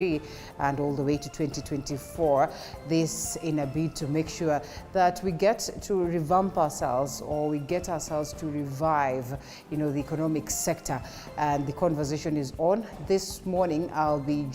and all the way to 2024. This in a bid to make sure that we get to revamp ourselves, or we get ourselves to revive, the economic sector. And the conversation is on. This morning, I'll be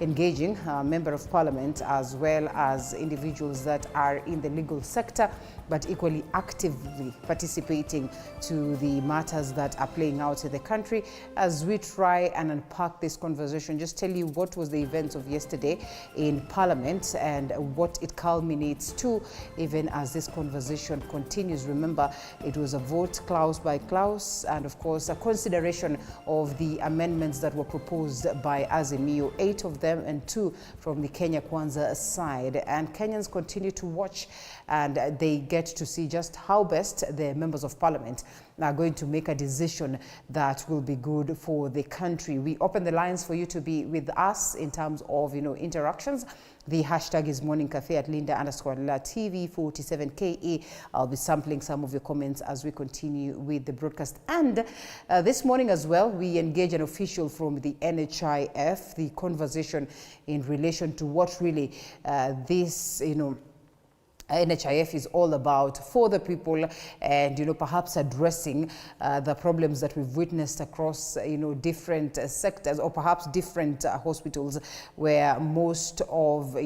engaging a member of parliament as well as individuals that are in the legal sector, but equally actively participating to the matters that are playing out in the country as we try and unpack this conversation. Just tell you what was the events of yesterday in Parliament and what it culminates to, even as this conversation continues. Remember, it was a vote clause by clause, and of course a consideration of the amendments that were proposed by Azimio, 8 of them and 2 from the Kenya Kwanza side. And Kenyans continue to watch, and they get to see just how best the members of parliament are going to make a decision that will be good for the country. We open the lines for you to be with us in terms of interactions. The hashtag is Morning Cafe at Linda_TV47KE. I'll be sampling some of your comments as we continue with the broadcast. And this morning as well, we engage an official from the NHIF, the conversation in relation to what really this, NHIF is all about for the people, and perhaps addressing the problems that we've witnessed across different sectors, or perhaps different hospitals where most of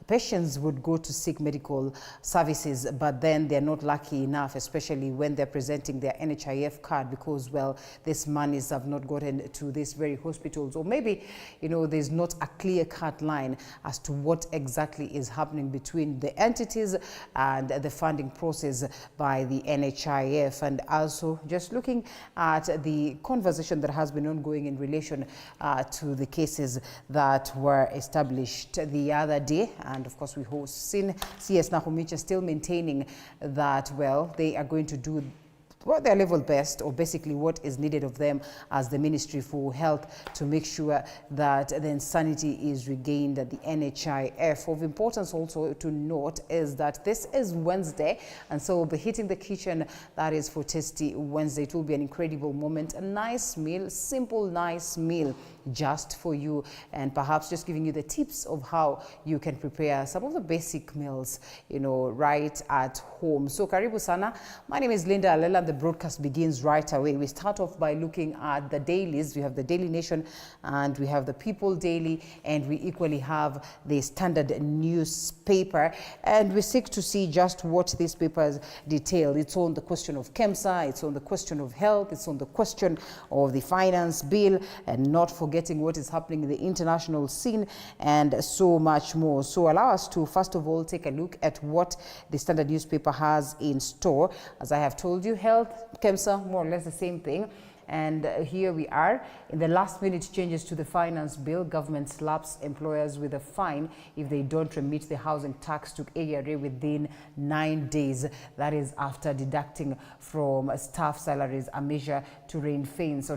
patients would go to seek medical services, but then they're not lucky enough, especially when they're presenting their NHIF card, because, well, these monies have not gotten to these very hospitals, or maybe, there's not a clear-cut line as to what exactly is happening between the entities and the funding process by the NHIF. And also just looking at the conversation that has been ongoing in relation to the cases that were established the other day. And of course, we have seen CS still maintaining that, well, they are going to do their level best, or basically what is needed of them as the Ministry for Health, to make sure that the sanity is regained at the NHIF. Of importance also to note is that this is Wednesday, and so we'll be hitting the kitchen. That is for Tasty Wednesday. It will be an incredible moment, a nice meal, simple, nice meal just for you, and perhaps just giving you the tips of how you can prepare some of the basic meals, right at home. So karibu sana. My name is Linda Alela. The broadcast begins right away. We start off by looking at the dailies. We have the Daily Nation, and we have the People Daily, and we equally have the Standard newspaper, and we seek to see just what these papers detail. It's on the question of KEMSA, it's on the question of health, it's on the question of the finance bill, and not forgetting what is happening in the international scene, and so much more. So allow us to first of all take a look at what the Standard newspaper has in store. As I have told you, health, KEMSA, more or less the same thing. And here we are. In the last minute changes to the finance bill, government slaps employers with a fine if they don't remit the housing tax to ARA within 9 days. That is after deducting from staff salaries, a measure to ring fence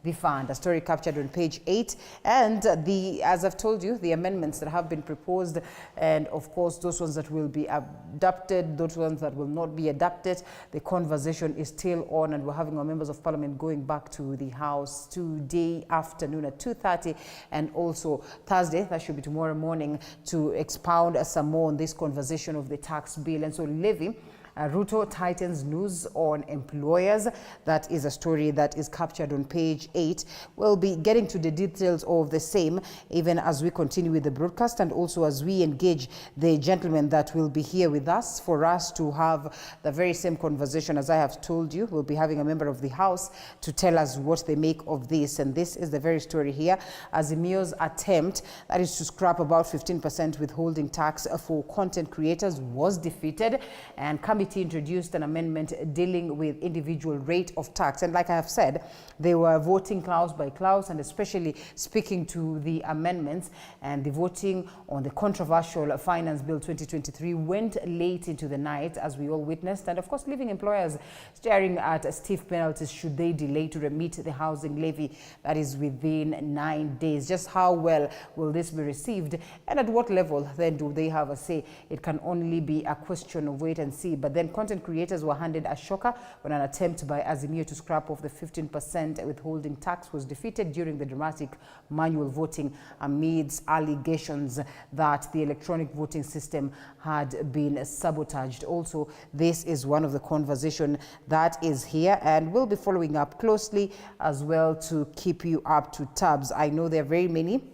the fund. A story captured on page 8. And as I've told you, the amendments that have been proposed, and of course those ones that will be adopted, those ones that will not be adopted, the conversation is still on, and we're having our members of parliament going back to the House today afternoon at 2:30, and also Thursday, that should be tomorrow morning, to expound some more on this conversation of the tax bill. And so levy, Ruto tightens news on employers. That is a story that is captured on page 8. We'll be getting to the details of the same even as we continue with the broadcast, and also as we engage the gentleman that will be here with us for us to have the very same conversation. As I have told you, we'll be having a member of the House to tell us what they make of this. And this is the very story here. Azimio's attempt, that is to scrap about 15% withholding tax for content creators, was defeated, and committee introduced an amendment dealing with individual rate of tax. And like I have said, they were voting clause by clause, and especially speaking to the amendments. And the voting on the controversial Finance Bill 2023 went late into the night, as we all witnessed, and of course leaving employers staring at stiff penalties should they delay to remit the housing levy that is within 9 days. Just how well will this be received, and at what level then do they have a say? It can only be a question of wait and see. But But then content creators were handed a shocker when an attempt by Azimio to scrap off the 15% withholding tax was defeated during the dramatic manual voting amidst allegations that the electronic voting system had been sabotaged. Also, this is one of the conversation that is here, and we'll be following up closely as well to keep you up to tabs. I know there are very many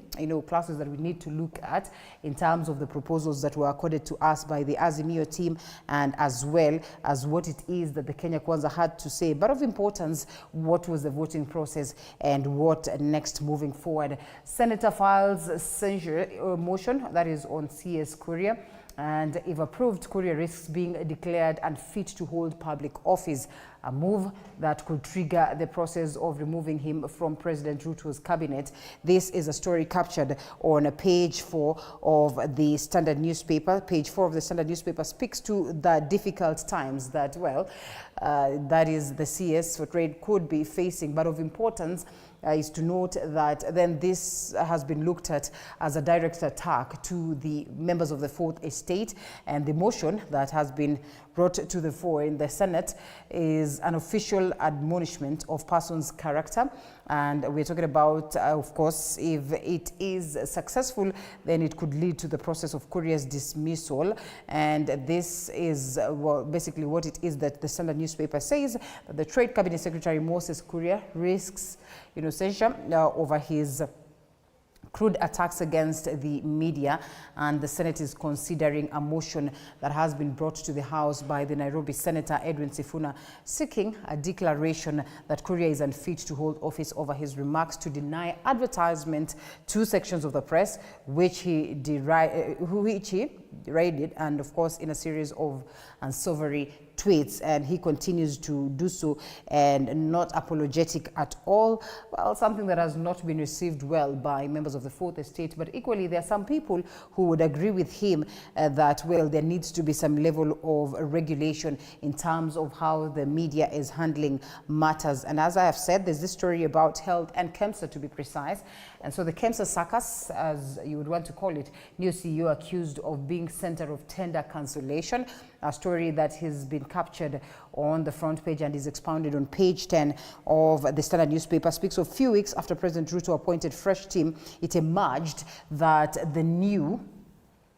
classes that we need to look at in terms of the proposals that were accorded to us by the Azimio team, and as well as what it is that the Kenya Kwanza had to say. But of importance, what was the voting process and what next moving forward? Senator files censure motion that is on CS Kuria, and if approved, Kuria risks being declared unfit to hold public office, a move that could trigger the process of removing him from President Ruto's cabinet. This is a story captured on page 4 of the Standard newspaper. Page 4 of the Standard newspaper speaks to the difficult times that, well, that is the CS for trade could be facing. But of importance is to note that then this has been looked at as a direct attack to the members of the Fourth Estate, and the motion that has been brought to the fore in the Senate is an official admonishment of person's character. And we're talking about, of course, if it is successful, then it could lead to the process of Kuria's dismissal. And this is well, basically what it is that the Standard newspaper says, that the Trade Cabinet Secretary Moses Kuria risks censure over his crude attacks against the media, and the Senate is considering a motion that has been brought to the House by the Nairobi Senator Edwin Sifuna, seeking a declaration that Kuria is unfit to hold office over his remarks to deny advertisement to sections of the press, which he derided, and of course in a series of unsavory tweets, and he continues to do so and not apologetic at all. Well, something that has not been received well by members of the Fourth Estate, but equally there are some people who would agree with him that, well, there needs to be some level of regulation in terms of how the media is handling matters. And as I have said, there's this story about health and KEMSA, to be precise. And so the KEMSA circus, as you would want to call it, new CEO accused of being center of tender cancellation, a story that has been captured on the front page and is expounded on page 10 of the Standard newspaper. Speaks of a few weeks after President Ruto appointed fresh team, it emerged that the new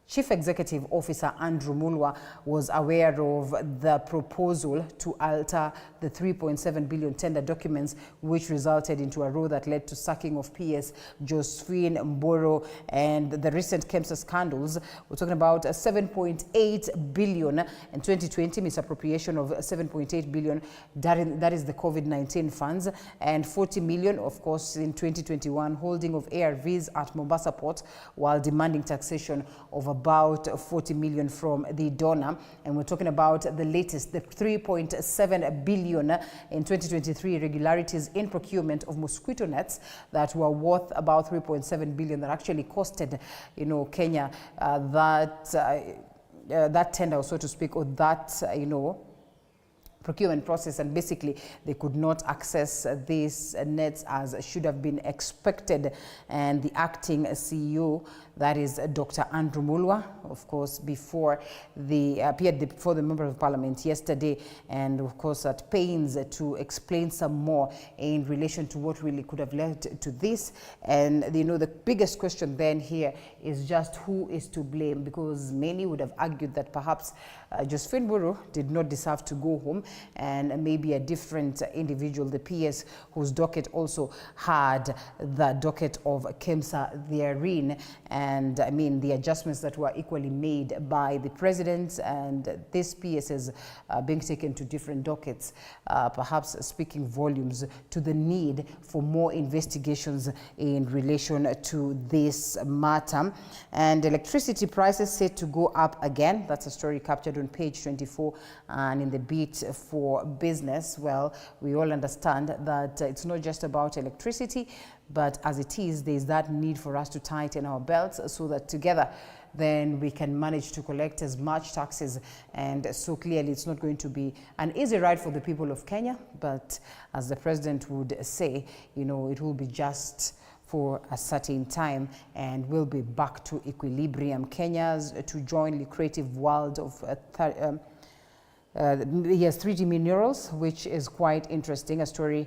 Chief Executive Officer Andrew Mulwa was aware of the proposal to alter the 3.7 billion tender documents, which resulted into a row that led to sacking of PS Josephine Mboro and the recent KEMSA scandals. We're talking about 7.8 billion in 2020, misappropriation of 7.8 billion, that is the COVID-19 funds, and 40 million, of course, in 2021, holding of ARVs at Mombasa Port while demanding taxation of about 40 million from the donor. And we're talking about the latest, the 3.7 billion in 2023 irregularities in procurement of mosquito nets that were worth about 3.7 billion that actually costed, Kenya that tender, so to speak, or that, procurement process, and basically they could not access these nets as should have been expected. And the acting CEO, that is Dr. Andrew Mulwa, of course, appeared before the Member of Parliament yesterday, and of course at pains to explain some more in relation to what really could have led to this. And the biggest question then here is just who is to blame, because many would have argued that perhaps Josephine Mburu did not deserve to go home, and maybe a different individual, the PS, whose docket also had the docket of KEMSA therein. And I mean, the adjustments that were equally made by the president and this PS is being taken to different dockets, perhaps speaking volumes to the need for more investigations in relation to this matter. And electricity prices set to go up again. That's a story captured on page 24 and in the beat for business. Well, we all understand that it's not just about electricity, but as it is, there's that need for us to tighten our belts so that together then we can manage to collect as much taxes. And so clearly it's not going to be an easy ride for the people of Kenya, but as the president would say, it will be just for a certain time and we'll be back to equilibrium. Kenya's to join the creative world of Yes, 3D minerals, which is quite interesting. A story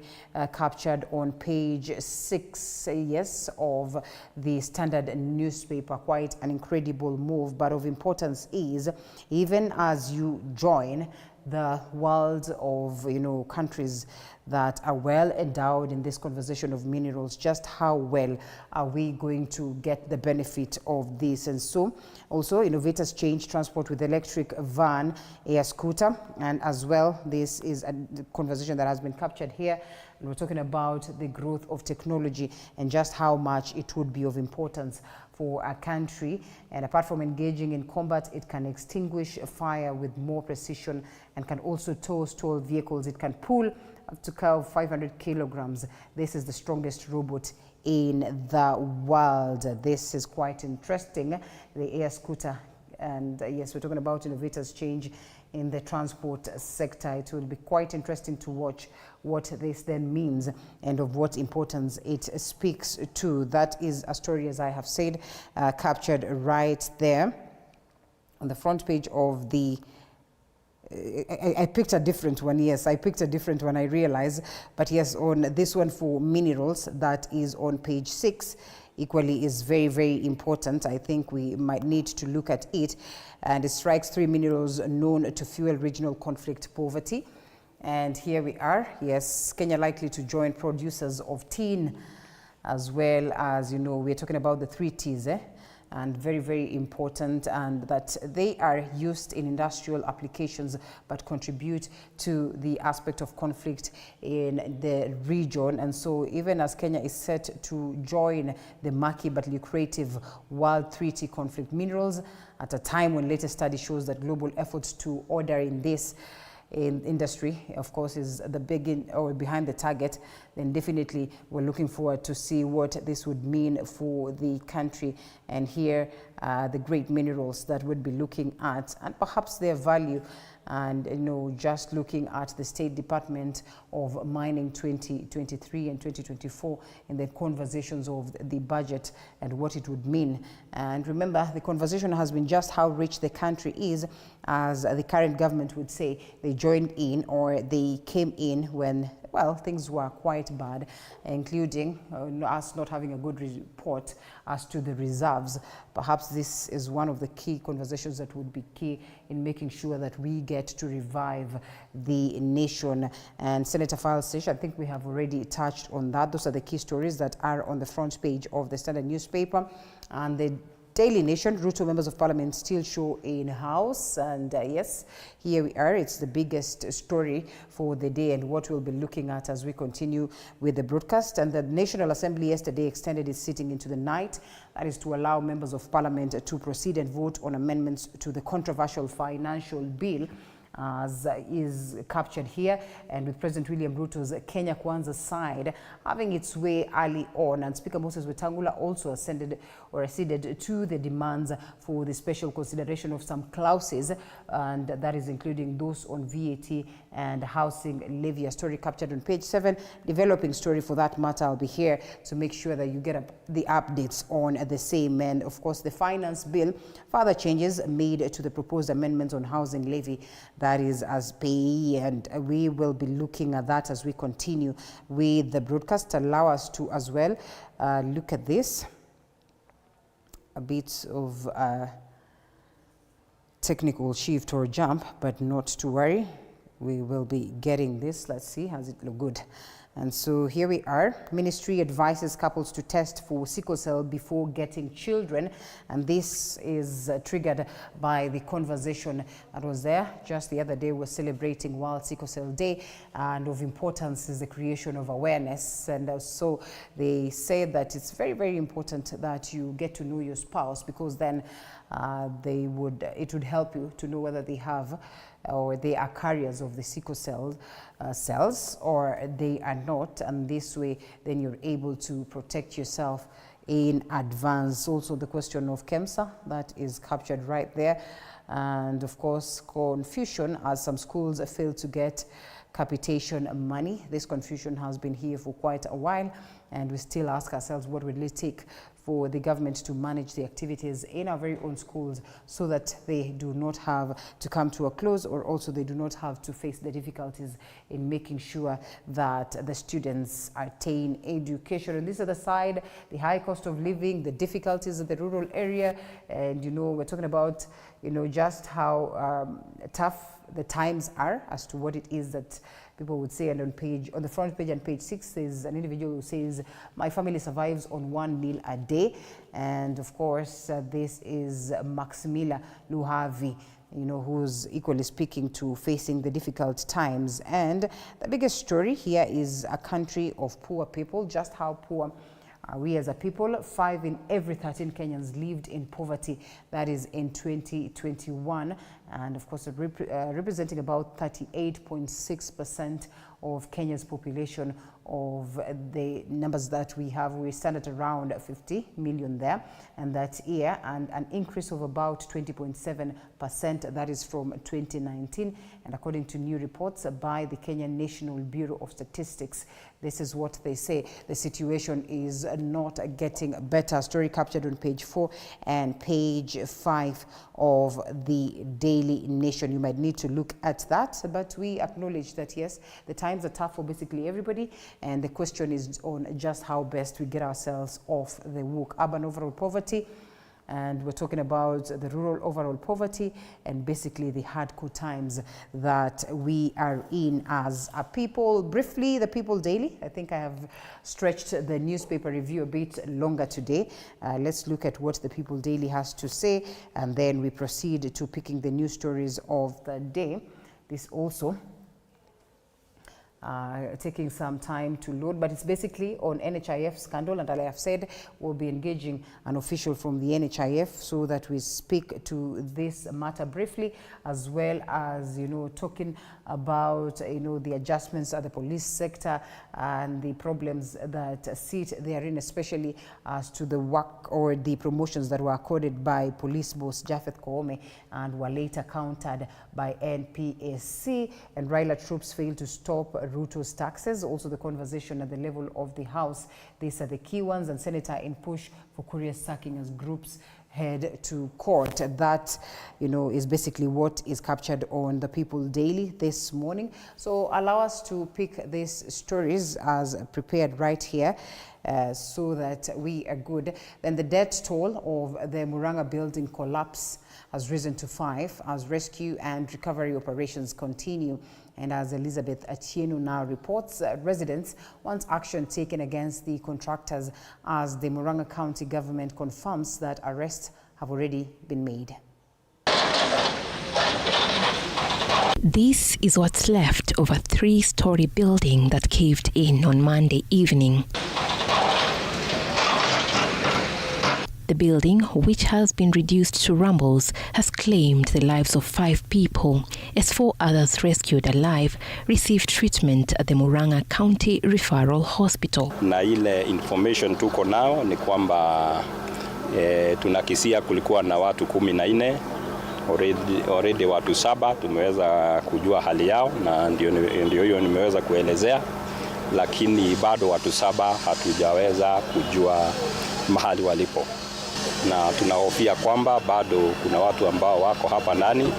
captured on page 6, yes, of the Standard newspaper. Quite an incredible move, but of importance is, even as you join the world of, countries that are well endowed in this conversation of minerals, just how well are we going to get the benefit of this? And so also innovators change transport with electric van, air scooter, and as well, this is a conversation that has been captured here. And we're talking about the growth of technology and just how much it would be of importance for a country. And apart from engaging in combat, it can extinguish a fire with more precision and can also tow stall vehicles. It can pull up to 500 kilograms. This is the strongest robot in the world. This is quite interesting, the air scooter. And yes, we're talking about innovators change in the transport sector. It will be quite interesting to watch what this then means and of what importance it speaks to. That is a story, as I have said, captured right there on the front page of the I picked a different one. Yes, I picked a different one, I realize. But yes, on this one for minerals, that is on page 6, equally is very, very important. I think we might need to look at it. And it strikes 3 minerals known to fuel regional conflict poverty. And here we are. Yes, Kenya likely to join producers of tin, as well as, we're talking about the 3 T's, and very, very important, and that they are used in industrial applications but contribute to the aspect of conflict in the region. And so even as Kenya is set to join the murky but lucrative World 3T conflict minerals at a time when latest study shows that global efforts to order in this industry, of course, is the behind the target, then definitely we're looking forward to see what this would mean for the country. And here the great minerals that we'd be looking at, and perhaps their value. And just looking at the State Department of Mining 2023 and 2024 in the conversations of the budget and what it would mean. And remember, the conversation has been just how rich the country is, as the current government would say. They joined in, or they came in when, well, things were quite bad, including us not having a good report as to the reserves. Perhaps this is one of the key conversations that would be key in making sure that we get to revive the nation. And Senator File Station, I think we have already touched on that. Those are the key stories that are on the front page of the Standard newspaper. And the Daily Nation, Ruto members of parliament still show in-house. And yes, here we are. It's the biggest story for the day and what we'll be looking at as we continue with the broadcast. And the National Assembly yesterday extended its sitting into the night. That is to allow members of parliament to proceed and vote on amendments to the controversial financial bill, as is captured here, and with President William Ruto's Kenya Kwanza side having its way early on. And Speaker Moses Wetangula also acceded to the demands for the special consideration of some clauses, and that is including those on VAT and housing levy. A story captured on page 7, developing story for that matter. I'll be here to make sure that you get the updates on the same. And of course, the finance bill, further changes made to the proposed amendments on housing levy, that is as payee, and we will be looking at that as we continue with the broadcast. Allow us to as well look at this, a bit of technical shift or jump, but not to worry, we will be getting this. Let's see, has it look good? And so here we are. Ministry advises couples to test for sickle cell before getting children. And this is triggered by the conversation that was there just the other day. We're celebrating World Sickle Cell Day, and of importance is the creation of awareness. And so they say that it's very, very important that you get to know your spouse, because then it would help you to know whether they have or they are carriers of the sickle cell cells, or they are not. And this way, then you're able to protect yourself in advance. Also, the question of KEMSA, that is captured right there. And of course, confusion as some schools fail to get capitation money. This confusion has been here for quite a while, and we still ask ourselves, what will it take for the government to manage the activities in our very own schools so that they do not have to come to a close, or also they do not have to face the difficulties in making sure that the students attain education. And this is the side, the high cost of living, the difficulties of the rural area, and we're talking about just how tough the times are as to what it is that people would say. And on the front page and page 6, there's an individual who says, my family survives on 1 meal a day. And of course, this is Maximila Luhavi, who's equally speaking to facing the difficult times. And the biggest story here is a country of poor people. Just how poor are we as a people? 5 in every 13 Kenyans lived in poverty. That is in 2021. And of course, representing about 38.6% of Kenya's population. Of the numbers that we have, we stand at around 50 million there, and that year, and an increase of about 20.7%. That is from 2019, and according to new reports by the Kenya National Bureau of Statistics, this is what they say: the situation is not getting better. Story captured on page 4 and page 5 of the Daily Nation. You might need to look at that, but we acknowledge that yes, the times are tough for basically everybody. And the question is on just how best we get ourselves off the hook. Urban overall poverty, and we're talking about the rural overall poverty, and basically the hardcore times that we are in as a people. Briefly, the People Daily. I think I have stretched the newspaper review a bit longer today. Let's look at what the People Daily has to say, and then we proceed to picking the news stories of the day. This also taking some time to load, but it's basically on NHIF scandal, and I have said we'll be engaging an official from the NHIF so that we speak to this matter briefly, as well as talking about the adjustments at the police sector and the problems that sit therein, especially as to the work or the promotions that were accorded by police boss Japheth Koome and were later countered by NPSC. And Raila troops failed to stop Ruto's taxes. Also the conversation at the level of the House. These are the key ones. And Senator in push for Kuria's sacking as groups head to court. That, is basically what is captured on the People Daily this morning. So allow us to pick these stories as prepared right here, so that we are good. Then the death toll of the Murang'a building collapse has risen to 5 as rescue and recovery operations continue. And as Elizabeth Atieno now reports, residents want action taken against the contractors as the Murang'a County government confirms that arrests have already been made. This is what's left of a 3-story building that caved in on Monday evening. The building, which has been reduced to rumbles, has claimed the lives of 5 people, as 4 others rescued alive received treatment at the Murang'a County Referral Hospital. Na ile information tuko nao ni kwamba tunakisia kulikuwa na watu 14, already watu 7 tumeweza kujua hali yao, na ndio hiyo nimeweza kuelezea, lakini bado watu 7 hatujaweza kujua mahali walipo, na tunahofia kwamba bado kuna watu ambao wako hapa ndani.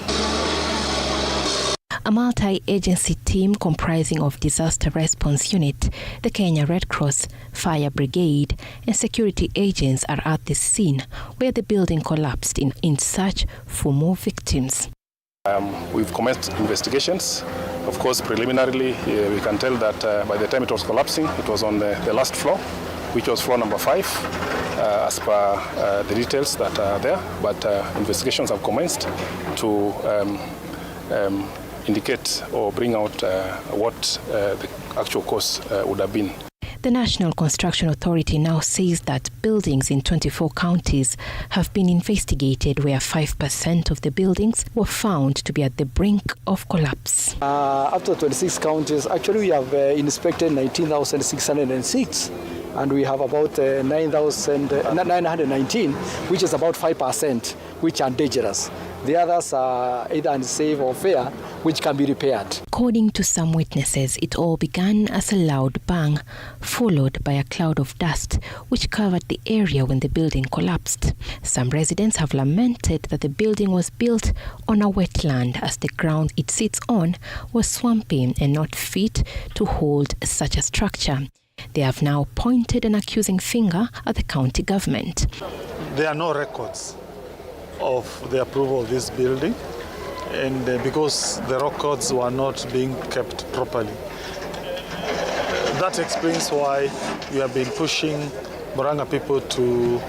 A multi-agency team comprising of Disaster Response Unit, the Kenya Red Cross, Fire Brigade, and security agents are at the scene where the building collapsed in search for more victims. We've commenced investigations. Of course, preliminarily, we can tell that by the time it was collapsing, it was on the last floor, which was floor number 5, as per the details that are there. But investigations have commenced to indicate or bring out what the actual cause would have been. The National Construction Authority now says that buildings in 24 counties have been investigated where 5% of the buildings were found to be at the brink of collapse. Up to 26 counties, actually we have inspected 19,606. And we have about 919, which is about 5%, which are dangerous. The others are either unsafe or fair, which can be repaired. According to some witnesses, it all began as a loud bang, followed by a cloud of dust, which covered the area when the building collapsed. Some residents have lamented that the building was built on a wetland, as the ground it sits on was swampy and not fit to hold such a structure. They have now pointed an accusing finger at the county government. There are no records of the approval of this building, and because the records were not being kept properly. That explains why we have been pushing Murang'a people to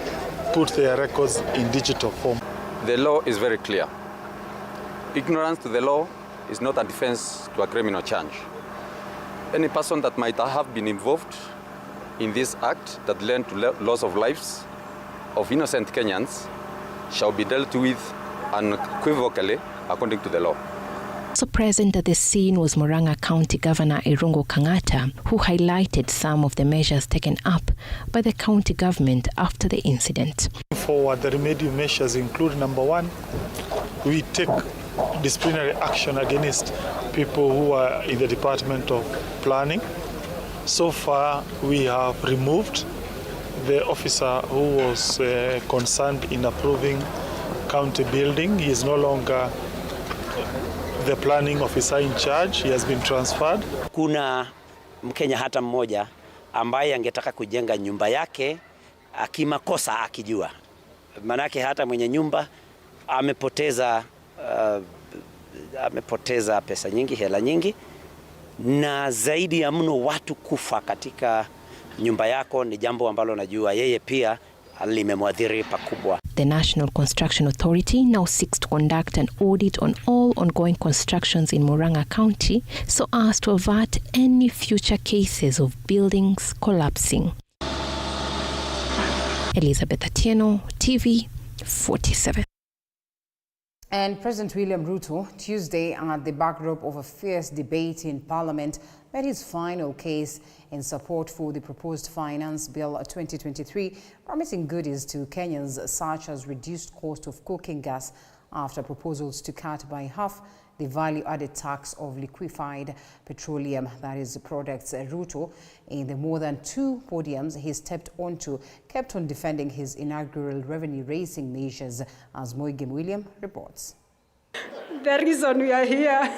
put their records in digital form. The law is very clear. Ignorance to the law is not a defense to a criminal charge. Any person that might have been involved in this act that led to loss of lives of innocent Kenyans shall be dealt with unequivocally according to the law. Also present at the scene was Murang'a County Governor Irungu Kang'ata, who highlighted some of the measures taken up by the county government after the incident. Forward, the remedial measures include: number one, we take disciplinary action against people who are in the Department of Planning. So far, we have removed the officer who was concerned in approving county building. He is no longer the planning officer in charge. He has been transferred. Kuna Mkenya hata mmoja ambaye angetaka kujenga nyumba yake akimakosa akijua. Manake hata mwenye nyumba amepoteza pesa nyingi, hela nyingi, na zaidi ya mno watu kufa katika nyumba yako ni jambo ambalo najua yeye pia limemwadhiri pakubwa. The National Construction Authority now seeks to conduct an audit on all ongoing constructions in Murang'a County so as to avert any future cases of buildings collapsing. Elizabeth Atieno, TV 47. And President William Ruto, Tuesday, at the backdrop of a fierce debate in Parliament, made his final case in support for the proposed Finance Bill 2023, promising goodies to Kenyans such as reduced cost of cooking gas after proposals to cut by half the value-added tax of liquefied petroleum, that is, products. Ruto, in the more than 2 podiums he stepped onto, kept on defending his inaugural revenue-raising measures, as Moigem William reports. The reason we are here.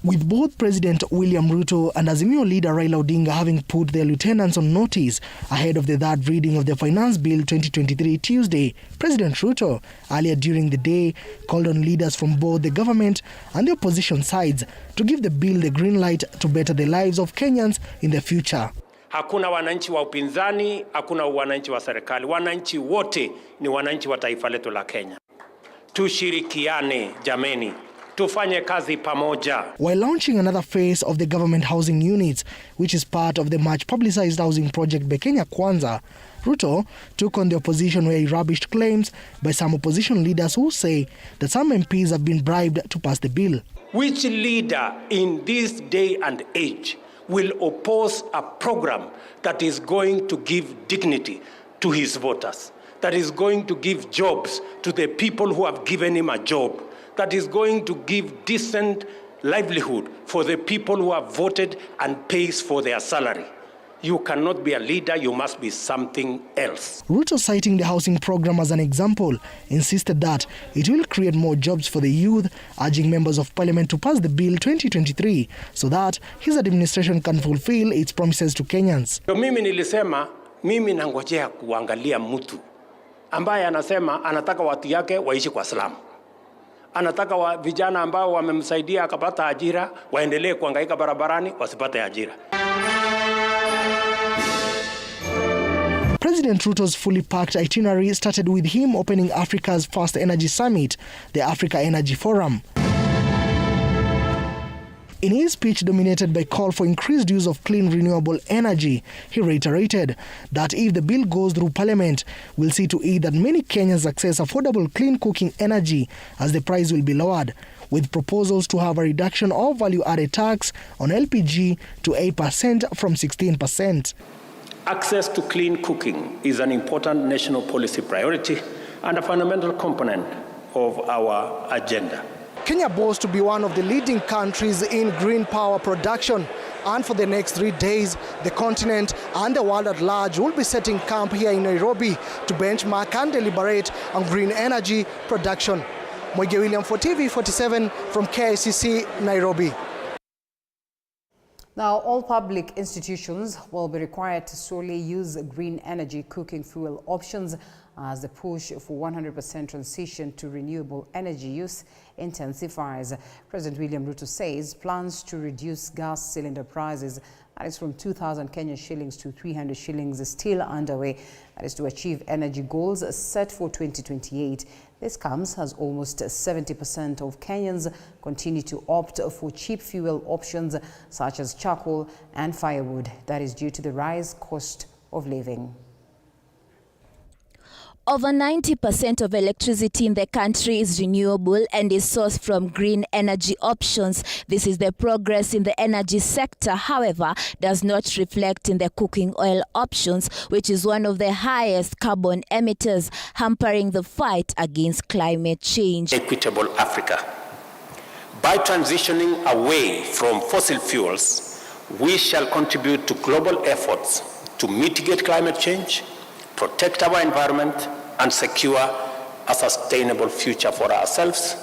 With both President William Ruto and Azimio leader Raila Odinga having put their lieutenants on notice ahead of the third reading of the Finance Bill 2023 Tuesday, President Ruto earlier during the day called on leaders from both the government and the opposition sides to give the bill the green light to better the lives of Kenyans in the future. Hakuna wananchi wa upinzani, hakuna wananchi wa serikali. Wananchi wote ni wananchi wa taifa letu la Kenya. Tushirikiane jameni. Tufanye kazi pamoja. While launching another phase of the government housing units, which is part of the much publicized housing project Kenya Kwanza, Ruto took on the opposition where he rubbished claims by some opposition leaders who say that some MPs have been bribed to pass the bill. Which leader in this day and age will oppose a program that is going to give dignity to his voters, that is going to give jobs to the people who have given him a job, that is going to give decent livelihood for the people who have voted and pays for their salary? You cannot be a leader, you must be something else. Ruto, citing the housing program as an example, insisted that it will create more jobs for the youth, urging members of parliament to pass the bill 2023 so that his administration can fulfill its promises to Kenyans. Mimi nilisema, mimi nangojea kuangalia mtu ambaye anasema anataka watu yake waishi kwa salamu. Anataka vijana ambao wamemsaidia akapata ajira waendelee kuhangaika barabarani wasipate ajira. President Ruto's fully packed itinerary started with him opening Africa's first energy summit, the Africa Energy Forum. In his speech dominated by call for increased use of clean renewable energy, he reiterated that if the bill goes through Parliament, we'll see to it that many Kenyans access affordable clean cooking energy as the price will be lowered, with proposals to have a reduction of value-added tax on LPG to 8% from 16%. Access to clean cooking is an important national policy priority and a fundamental component of our agenda. Kenya boasts to be one of the leading countries in green power production. And for the next 3 days, the continent and the world at large will be setting camp here in Nairobi to benchmark and deliberate on green energy production. Mwege William for TV47 from KICC, Nairobi. Now, all public institutions will be required to solely use green energy cooking fuel options as the push for 100% transition to renewable energy use intensifies. President William Ruto says plans to reduce gas cylinder prices, that is from 2,000 Kenyan shillings to 300 shillings, is still underway. That is to achieve energy goals set for 2028. This comes as almost 70% of Kenyans continue to opt for cheap fuel options such as charcoal and firewood. That is due to the rise cost of living. Over 90% of electricity in the country is renewable and is sourced from green energy options. This is the progress in the energy sector, however, does not reflect in the cooking oil options, which is one of the highest carbon emitters, hampering the fight against climate change. Equitable Africa. By transitioning away from fossil fuels, we shall contribute to global efforts to mitigate climate change, protect our environment, and secure a sustainable future for ourselves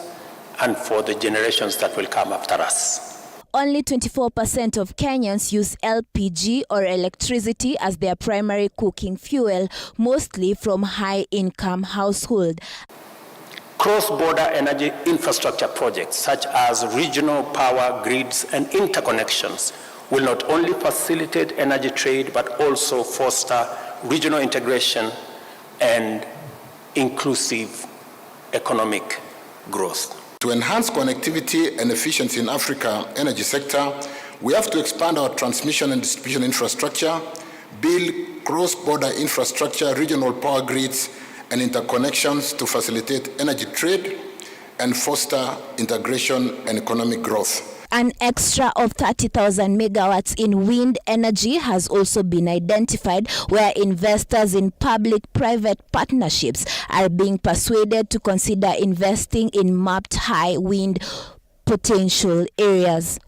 and for the generations that will come after us. Only 24% of Kenyans use LPG or electricity as their primary cooking fuel, mostly from high-income households. Cross-border energy infrastructure projects such as regional power grids and interconnections will not only facilitate energy trade but also foster regional integration and inclusive economic growth. To enhance connectivity and efficiency in Africa's energy sector, we have to expand our transmission and distribution infrastructure, build cross-border infrastructure, regional power grids, and interconnections to facilitate energy trade and foster integration and economic growth. An extra of 30,000 megawatts in wind energy has also been identified, where investors in public-private partnerships are being persuaded to consider investing in mapped high wind potential areas.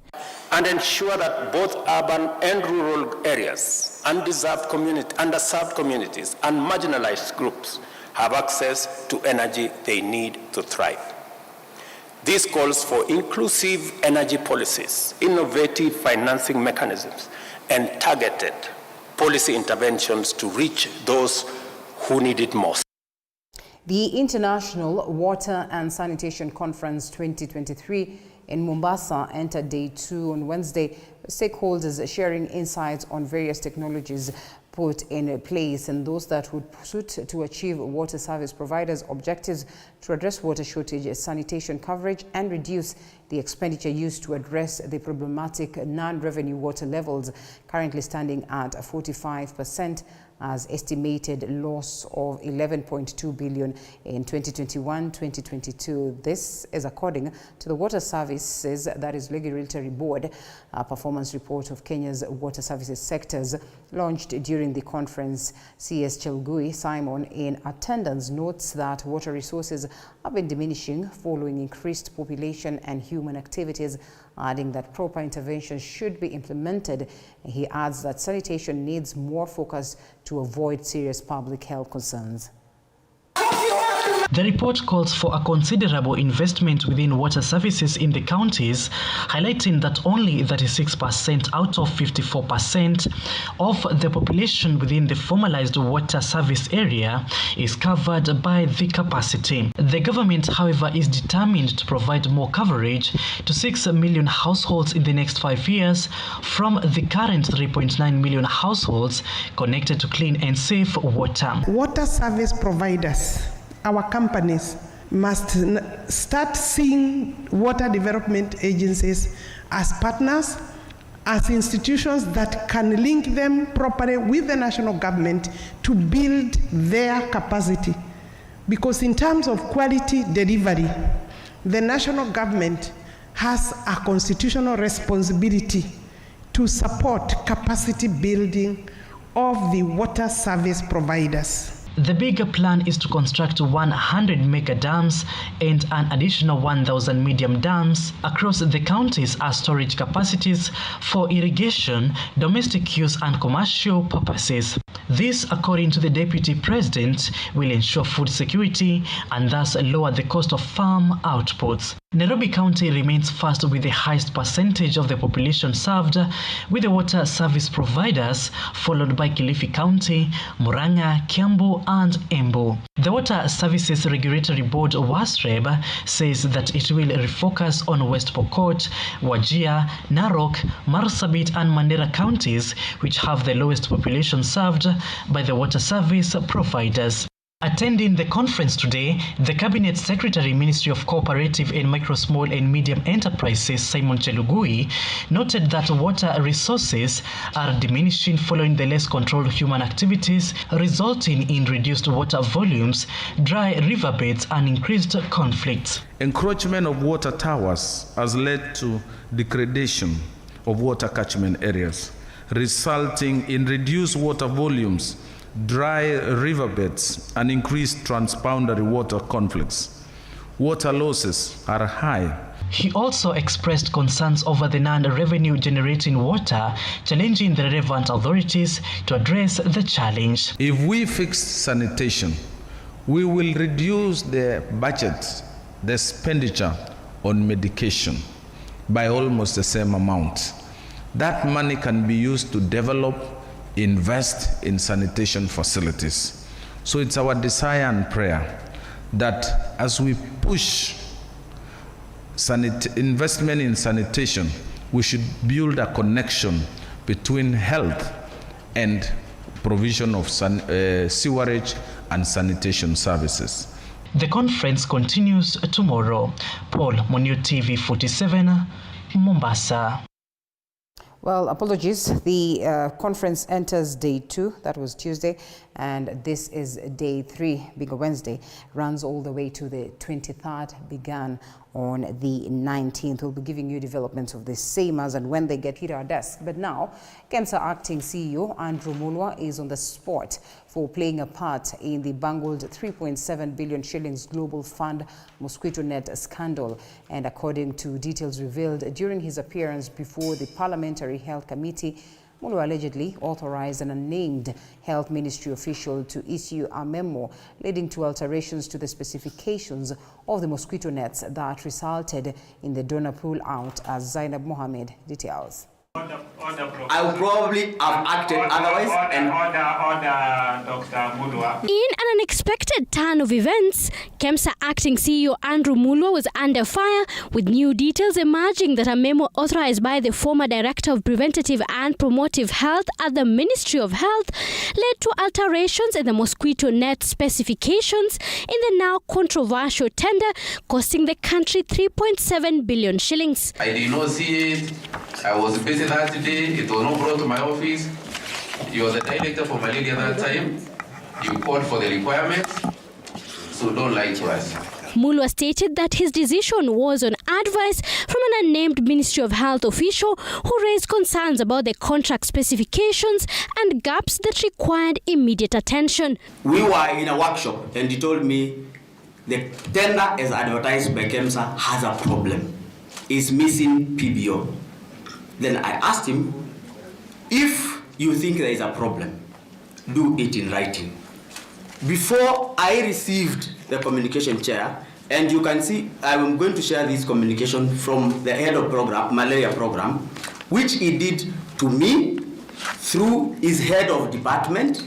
And ensure that both urban and rural areas, underserved communities, and marginalized groups have access to energy they need to thrive. This calls for inclusive energy policies, innovative financing mechanisms, and targeted policy interventions to reach those who need it most. The International Water and Sanitation Conference 2023 in Mombasa entered day 2 on Wednesday, stakeholders sharing insights on various technologies put in place and those that would suit to achieve water service providers' objectives to address water shortage, sanitation coverage, and reduce the expenditure used to address the problematic non-revenue water levels, currently standing at 45%, as estimated loss of 11.2 billion in 2021-2022. This is according to the Water Services, that is Regulatory Board, a performance report of Kenya's water services sectors launched during the conference. CS Chelgui Simon, in attendance, notes that water resources have been diminishing following increased population and human activities, adding that proper interventions should be implemented. He adds that sanitation needs more focus to avoid serious public health concerns. The report calls for a considerable investment within water services in the counties, highlighting that only 36% out of 54% of the population within the formalized water service area is covered by the capacity. The government, however, is determined to provide more coverage to 6 million households in the next 5 years from the current 3.9 million households connected to clean and safe water. Water service providers, our companies, must start seeing water development agencies as partners, as institutions that can link them properly with the national government to build their capacity. Because in terms of quality delivery, the national government has a constitutional responsibility to support capacity building of the water service providers. The bigger plan is to construct 100 mega dams and an additional 1,000 medium dams across the counties as storage capacities for irrigation, domestic use and commercial purposes. This, according to the Deputy President, will ensure food security and thus lower the cost of farm outputs. Nairobi County remains first with the highest percentage of the population served with the water service providers, followed by Kilifi County, Murang'a, Kiambu and Embu. The Water Services Regulatory Board, WASREB, says that it will refocus on West Pokot, Wajir, Narok, Marsabit and Mandera counties, which have the lowest population served by the water service providers. Attending the conference today, the Cabinet Secretary, Ministry of Cooperative and Micro, Small and Medium Enterprises, Simon Chelugui, noted that water resources are diminishing following the less controlled human activities, resulting in reduced water volumes, dry riverbeds and increased conflicts. Encroachment of water towers has led to degradation of water catchment areas, resulting in reduced water volumes, dry riverbeds and increased transboundary water conflicts. Water losses are high. He also expressed concerns over the non-revenue generating water, challenging the relevant authorities to address the challenge. If we fix sanitation, we will reduce the budget, the expenditure on medication by almost the same amount. That money can be used to develop, invest in sanitation facilities. So it's our desire and prayer that as we push investment in sanitation, we should build a connection between health and provision of sewerage and sanitation services. The conference continues tomorrow. Paul Munio, TV 47, Mombasa. Well, apologies. The conference enters day 2. That was Tuesday. And this is day 3, being a Wednesday. Runs all the way to the 23rd. Began on the 19th. We'll be giving you developments of the same as and when they get hit our desk. But now, KEMSA acting CEO Andrew Mulwa is on the spot for playing a part in the bungled 3.7 billion shillings Global Fund mosquito net scandal. And according to details revealed during his appearance before the Parliamentary Health Committee, Mulwa allegedly authorized an unnamed health ministry official to issue a memo leading to alterations to the specifications of the mosquito nets that resulted in the donor pull out, as Zainab Mohammed details. I would probably have acted otherwise. In an unexpected turn of events, KEMSA acting CEO Andrew Mulwa was under fire, with new details emerging that a memo authorized by the former Director of Preventative and Promotive Health at the Ministry of Health led to alterations in the mosquito net specifications in the now controversial tender, costing the country 3.7 billion shillings. I did not see it. I was busy that day. It was not brought to my office. You were the director for malaria at that time. You called for the requirements. So don't lie to us. Mulwa stated that his decision was on advice from an unnamed Ministry of Health official who raised concerns about the contract specifications and gaps that required immediate attention. We were in a workshop and he told me the tender as advertised by KEMSA has a problem. It's missing PBO. Then I asked him, if you think there is a problem, do it in writing. Before I received the communication chair, and you can see I'm going to share this communication from the head of program, malaria program, which he did to me through his head of department,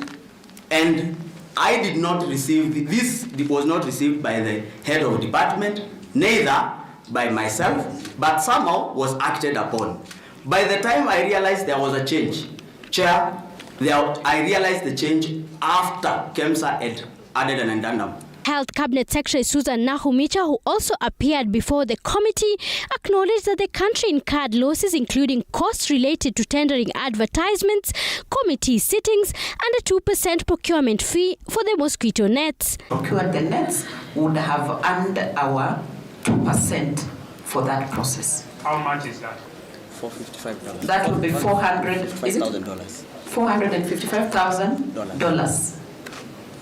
and I did not receive this. It was not received by the head of department, neither by myself, but somehow was acted upon. By the time I realized there was a change, Chair, I realized the change after KEMSA had added an addendum. Health Cabinet Secretary Susan Nahumicha, who also appeared before the committee, acknowledged that the country incurred losses including costs related to tendering advertisements, committee sittings and a 2% procurement fee for the mosquito nets. Procured the nets, would have earned our 2% for that process. How much is that? $455,000. That would be $455,000.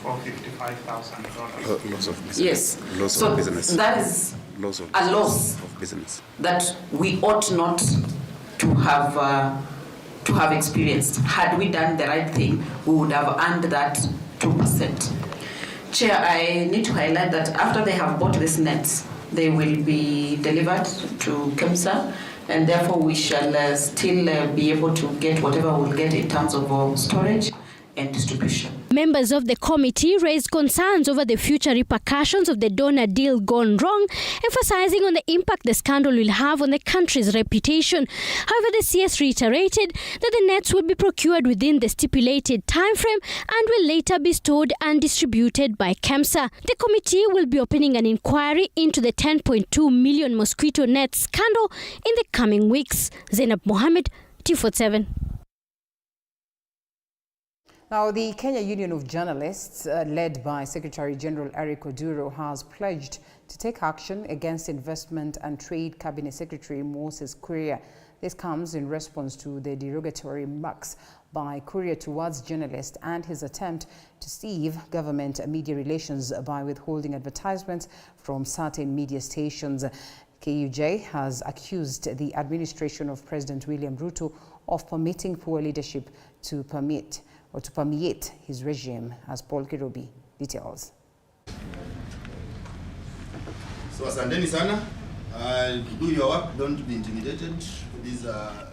for $55,000. Loss of business. Yes. Loss so of business. That is loss of a loss of business that we ought not to have experienced. Had we done the right thing, we would have earned that 2%. Chair, I need to highlight that after they have bought these nets, they will be delivered to KEMSA, and therefore we shall still be able to get whatever we'll get in terms of storage and distribution. Members of the committee raised concerns over the future repercussions of the donor deal gone wrong, emphasizing on the impact the scandal will have on the country's reputation. However, the CS reiterated that the nets will be procured within the stipulated timeframe and will later be stored and distributed by KEMSA. The committee will be opening an inquiry into the 10.2 million mosquito net scandal in the coming weeks. Zainab Mohammed, T47. Now, the Kenya Union of Journalists, led by Secretary General Eric Oduro, has pledged to take action against Investment and Trade Cabinet Secretary Moses Kuria. This comes in response to the derogatory remarks by Kuria towards journalists and his attempt to sieve government media relations by withholding advertisements from certain media stations. KUJ has accused the administration of President William Ruto of permitting poor leadership to permeate his regime, as Paul Kirobi details. So asanteni sana, do your work, don't be intimidated.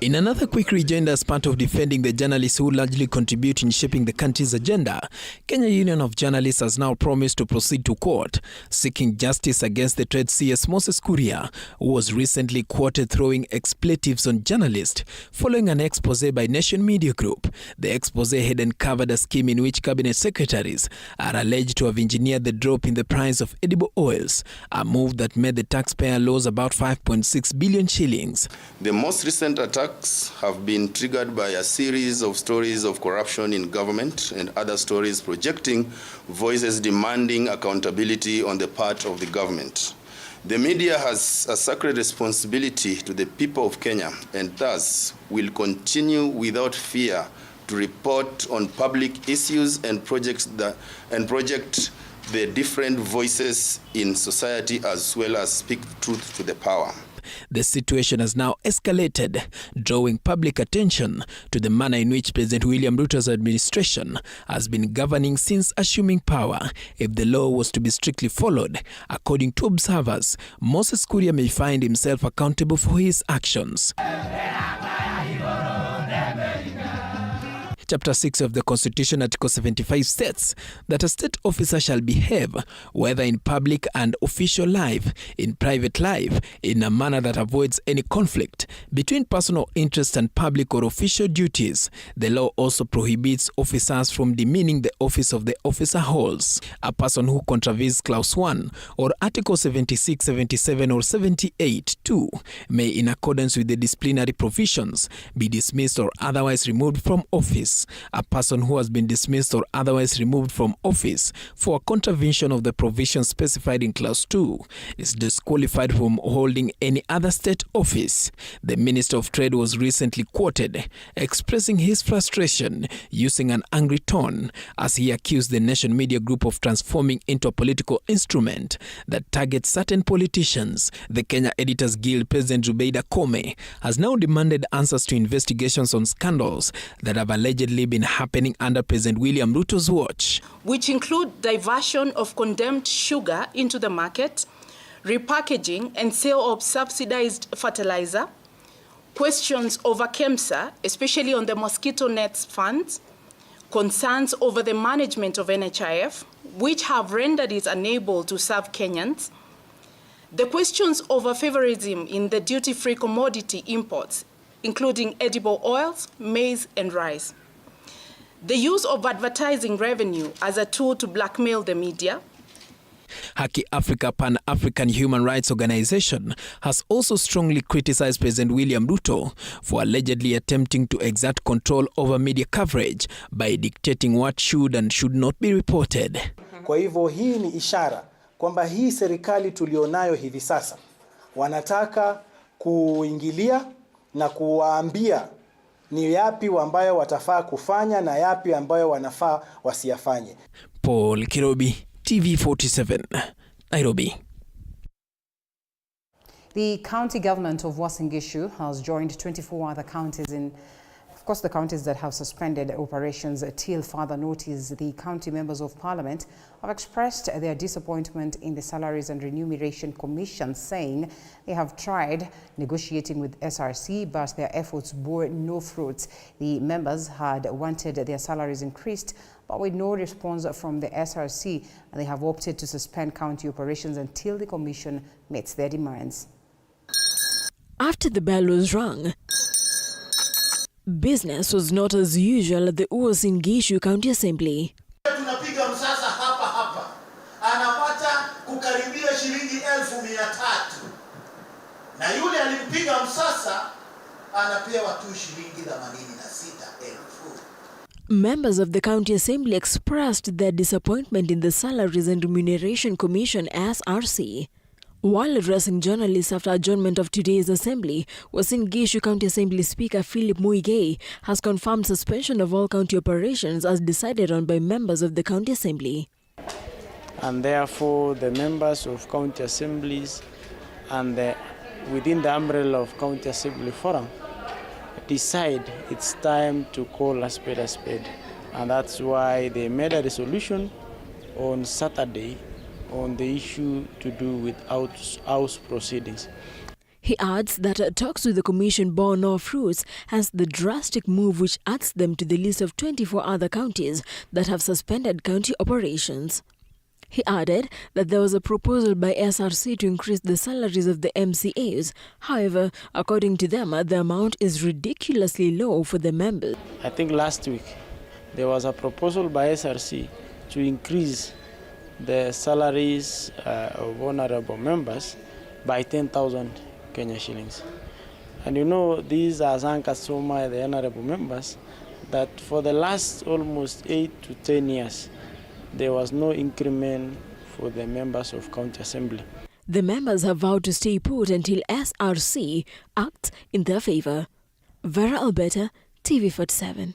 In another quick rejoinder as part of defending the journalists who largely contribute in shaping the country's agenda, Kenya Union of Journalists has now promised to proceed to court, seeking justice against the trade CS Moses Kuria, who was recently quoted throwing expletives on journalists following an expose by Nation Media Group. The expose had uncovered a scheme in which cabinet secretaries are alleged to have engineered the drop in the price of edible oils, a move that made the taxpayer lose about 5.6 billion shillings. The most recent attacks have been triggered by a series of stories of corruption in government and other stories projecting voices demanding accountability on the part of the government. The media has a sacred responsibility to the people of Kenya and thus will continue without fear to report on public issues and project the different voices in society as well as speak truth to the power. The situation has now escalated, drawing public attention to the manner in which President William Ruto's administration has been governing since assuming power. If the law was to be strictly followed, according to observers, Moses Kuria may find himself accountable for his actions. Chapter 6 of the Constitution, Article 75 states that a state officer shall behave, whether in public and official life, in private life, in a manner that avoids any conflict between personal interest and public or official duties. The law also prohibits officers from demeaning the office of the officer holds. A person who contravenes Clause 1 or Article 76, 77 or 78 2 may, in accordance with the disciplinary provisions, be dismissed or otherwise removed from office. A person who has been dismissed or otherwise removed from office for a contravention of the provisions specified in Clause 2 is disqualified from holding any other state office. The Minister of Trade was recently quoted expressing his frustration using an angry tone as he accused the Nation Media Group of transforming into a political instrument that targets certain politicians. The Kenya Editors Guild President Zubeida Kome has now demanded answers to investigations on scandals that have allegedly been happening under President William Ruto's watch, which include diversion of condemned sugar into the market, repackaging and sale of subsidized fertilizer, questions over KEMSA, especially on the mosquito nets funds, concerns over the management of NHIF, which have rendered it unable to serve Kenyans, the questions over favorism in the duty-free commodity imports, including edible oils, maize and rice, the use of advertising revenue as a tool to blackmail the media. Haki Africa Pan-African Human Rights Organization has also strongly criticized President William Ruto for allegedly attempting to exert control over media coverage by dictating what should and should not be reported. Kwa hivyo hii ni ishara kwamba hii serikali tulionayo hivi sasa wanataka kuingilia na kuwaambia ni yapi ambayo watafaa kufanya na yapi ambayo wanafaa wasiyafanye. Paul Kirobi, TV47, Nairobi. The county government of Uasin Gishu has joined 24 other counties in, of course, the counties that have suspended operations till further notice. The county members of parliament have expressed their disappointment in the Salaries and Remuneration Commission, saying they have tried negotiating with SRC, but their efforts bore no fruits. The members had wanted their salaries increased, but with no response from the SRC, and they have opted to suspend county operations until the commission meets their demands. After the bell was rung, business was not as usual at the Uasin Gishu County Assembly. Tunapiga msasa hapa anapata kukaribia shilingi 1,300 na yule alimpiga msasa anapewa tu shilingi 86,000. Members of the County Assembly expressed their disappointment in the Salaries and Remuneration Commission (SRC). While addressing journalists after adjournment of today's assembly, Uasin Gishu County Assembly Speaker Philip Muigai has confirmed suspension of all county operations as decided on by members of the County Assembly. And therefore, the members of county assemblies and within the umbrella of County Assembly Forum decide it's time to call a spade a spade. And that's why they made a resolution on Saturday on the issue to do with house proceedings. He adds that talks with the commission bore no fruits, hence the drastic move which adds them to the list of 24 other counties that have suspended county operations. He added that there was a proposal by SRC to increase the salaries of the MCAs. However, according to them, the amount is ridiculously low for the members. I think last week there was a proposal by SRC to increase the salaries of honorable members by 10,000 Kenya shillings. And you know, these are Zankasoma, the honorable members, that for the last almost 8 to 10 years, there was no increment for the members of County Assembly. The members have vowed to stay put until SRC acts in their favor. Vera Alberta, TV47.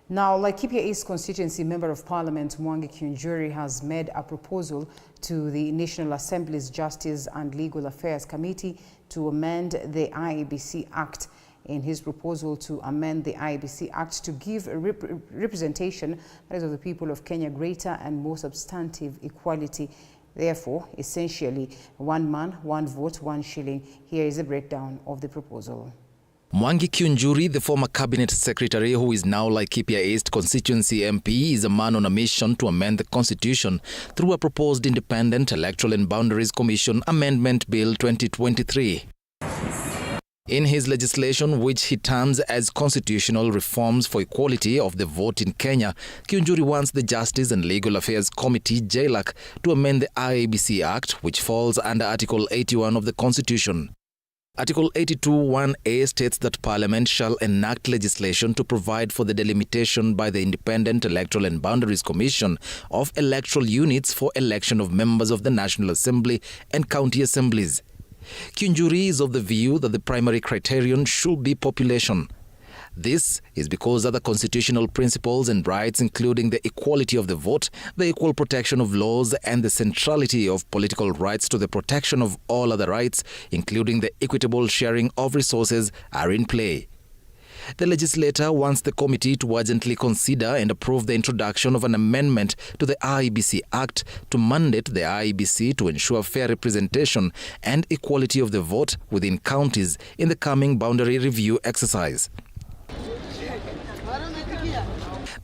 Now, Laikipia East Constituency Member of Parliament Mwangi Kiunjuri has made a proposal to the National Assembly's Justice and Legal Affairs Committee to amend the IEBC Act. In his proposal to amend the IEBC Act to give representation, that is, of the people of Kenya, greater and more substantive equality. Therefore, essentially, 1 man, 1 vote, 1 shilling. Here is a breakdown of the proposal. Mwangi Kiunjuri, the former cabinet secretary who is now Laikipia East constituency MP, is a man on a mission to amend the constitution through a proposed Independent Electoral and Boundaries Commission Amendment Bill 2023. In his legislation, which he terms as constitutional reforms for equality of the vote in Kenya, Kiunjuri wants the Justice and Legal Affairs Committee, JLAC, to amend the IEBC Act, which falls under Article 81 of the Constitution. Article 82(1)(a) states that Parliament shall enact legislation to provide for the delimitation by the Independent Electoral and Boundaries Commission of electoral units for election of members of the National Assembly and county assemblies. Kiunjuri is of the view that the primary criterion should be population. This is because other constitutional principles and rights, including the equality of the vote, the equal protection of laws, and the centrality of political rights to the protection of all other rights, including the equitable sharing of resources, are in play. The legislator wants the committee to urgently consider and approve the introduction of an amendment to the IEBC Act to mandate the IEBC to ensure fair representation and equality of the vote within counties in the coming boundary review exercise.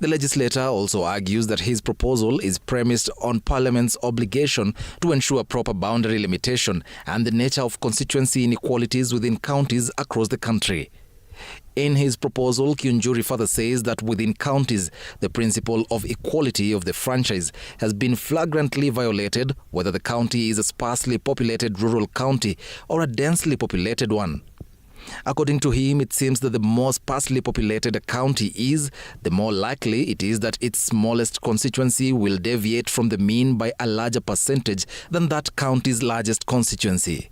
The legislator also argues that his proposal is premised on Parliament's obligation to ensure proper boundary limitation and the nature of constituency inequalities within counties across the country. In his proposal, Kiunjuri further says that within counties, the principle of equality of the franchise has been flagrantly violated, whether the county is a sparsely populated rural county or a densely populated one. According to him, it seems that the more sparsely populated a county is, the more likely it is that its smallest constituency will deviate from the mean by a larger percentage than that county's largest constituency.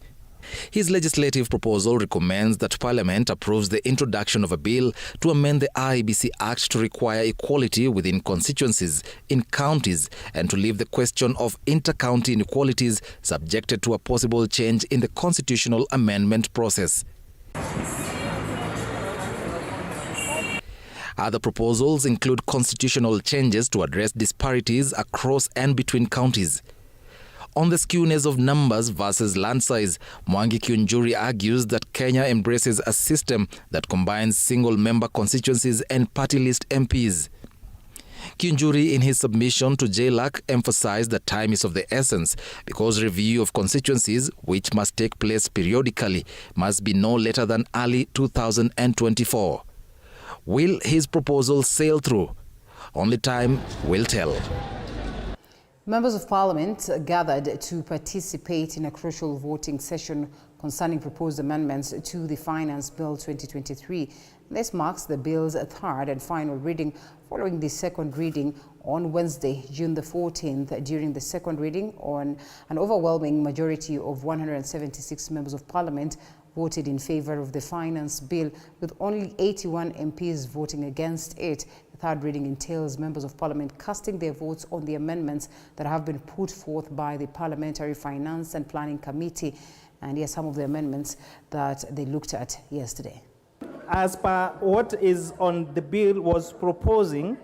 His legislative proposal recommends that Parliament approves the introduction of a bill to amend the IEBC Act to require equality within constituencies in counties and to leave the question of inter-county inequalities subjected to a possible change in the constitutional amendment process. Other proposals include constitutional changes to address disparities across and between counties. On the skewness of numbers versus land size, Mwangi Kiunjuri argues that Kenya embraces a system that combines single-member constituencies and party list MPs. Kiunjuri, in his submission to JLAC, emphasized that time is of the essence because review of constituencies, which must take place periodically, must be no later than early 2024. Will his proposal sail through? Only time will tell. Members of Parliament gathered to participate in a crucial voting session concerning proposed amendments to the Finance Bill 2023. This marks the bill's third and final reading following the second reading on Wednesday, June the 14th. During the second reading, on an overwhelming majority of 176 members of Parliament voted in favor of the finance bill, with only 81 MPs voting against it. The third reading entails members of Parliament casting their votes on the amendments that have been put forth by the Parliamentary Finance and Planning Committee. And here's some of the amendments that they looked at yesterday. As per what is on the bill, was proposing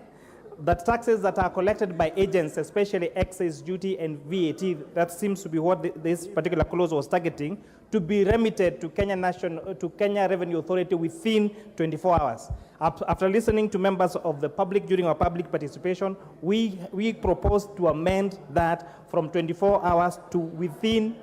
that taxes that are collected by agents, especially excise duty and VAT, that seems to be what this particular clause was targeting, to be remitted to Kenya Revenue Authority within 24 hours. After listening to members of the public during our public participation, we proposed to amend that from 24 hours to within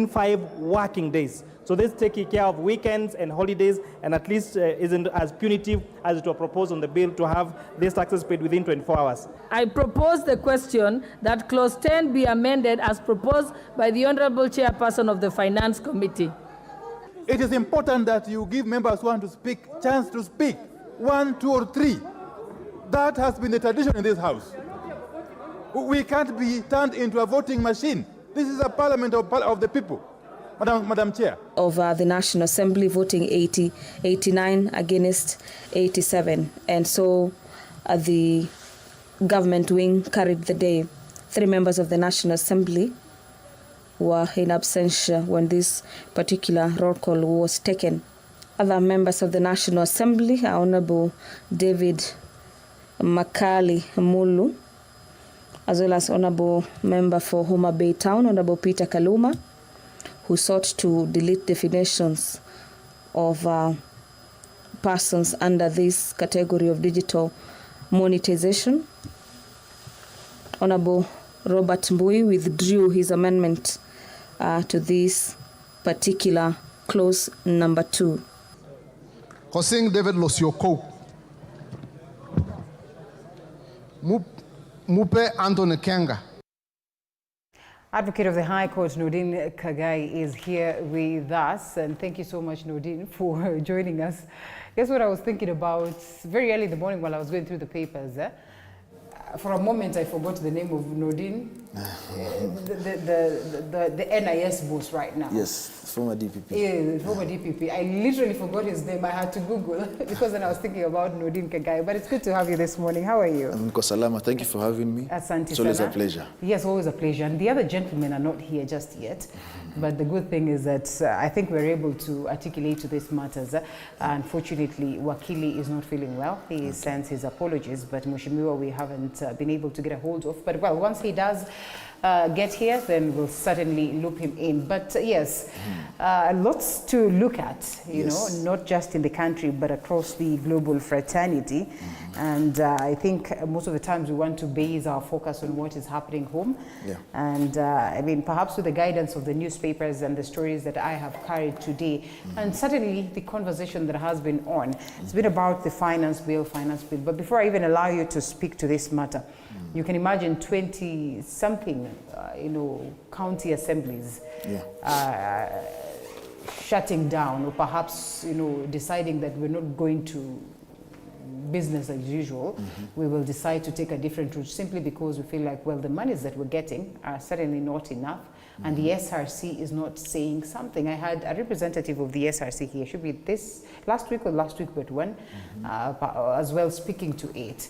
5 working days. So this taking care of weekends and holidays, and at least isn't as punitive as it was proposed on the bill to have these taxes paid within 24 hours. I propose the question that Clause 10 be amended as proposed by the Honorable Chairperson of the Finance Committee. It is important that you give members who want to speak chance to speak, 1, 2, or 3. That has been the tradition in this House. We can't be turned into a voting machine. This is a parliament of the people. Madam Chair. Of the National Assembly voting 89 against 87. And so the government wing carried the day. 3 members of the National Assembly were in absentia when this particular roll call was taken. Other members of the National Assembly are Honorable David Makali Mulu, as well as Honorable Member for Homa Bay Town, Honorable Peter Kaluma, who sought to delete definitions of persons under this category of digital monetization. Honorable Robert Mbui withdrew his amendment to this particular clause number 2. Kosing David Losioko, Mupe Anthony Kenga. Advocate of the High Court, Nordin Kagai, is here with us. And thank you so much, Nordin, for joining us. Guess what I was thinking about very early in the morning while I was going through the papers? For a moment, I forgot the name of Nordin, the NIS boss right now. Yes, former DPP. Yeah, former DPP. I literally forgot his name. I had to Google because then I was thinking about Nordin Kagai. But it's good to have you this morning. How are you? I'm Salama. Thank you for having me. Asante it's always sana. A pleasure. Yes, always a pleasure. And the other gentlemen are not here just yet. But the good thing is that I think we're able to articulate to these matters. Unfortunately, Wakili is not feeling well. He sends his apologies, but Mheshimiwa we haven't been able to get a hold of. But well, once he does get here, then we'll certainly loop him in. But yes, lots to look at, you know, not just in the country, but across the global fraternity. And I think most of the times we want to base our focus on what is happening home. And I mean, perhaps with the guidance of the newspapers and the stories that I have carried today, and certainly the conversation that has been on, it's been about the finance bill. But before I even allow you to speak to this matter, you can imagine 20-something, county assemblies shutting down, or perhaps, deciding that we're not going to business as usual, we will decide to take a different route simply because we feel like, well, the monies that we're getting are certainly not enough. And the SRC is not saying something. I had a representative of the SRC here, should be this last week but one, as well, speaking to it.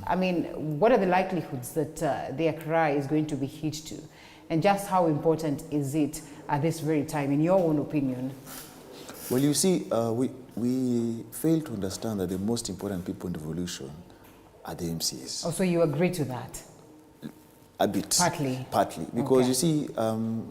I mean, what are the likelihoods that their cry is going to be hit to? And just how important is it at this very time, in your own opinion? Well, you see, we fail to understand that the most important people in devolution are the MCAs. Oh, so you agree to that? A bit. Partly. Partly. Because you see,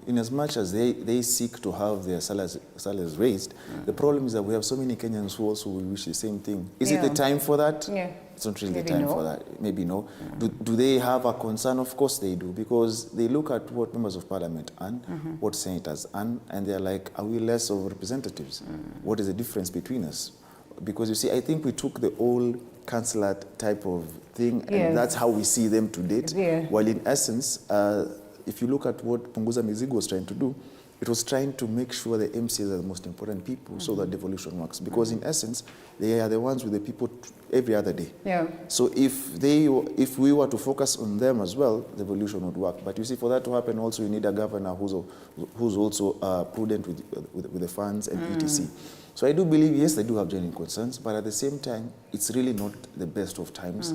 in as much as they seek to have their salaries raised, the problem is that we have so many Kenyans who also will wish the same thing. Is it the time for that? Yeah. It's not really the time for that. Maybe no. Do they have a concern? Of course they do, because they look at what members of parliament earn, what senators earn, and they're like, are we less of representatives? What is the difference between us? Because you see, I think we took the old councillor type of thing, and that's how we see them to date. While in essence, if you look at what Punguza Mizigo was trying to do, it was trying to make sure the MCAs are the most important people so that devolution works. Because in essence, they are the ones with the people every other day. So if we were to focus on them as well, devolution would work. But you see, for that to happen also, you need a governor who's also prudent with the funds and etc. So I do believe, yes, they do have genuine concerns, but at the same time, it's really not the best of times.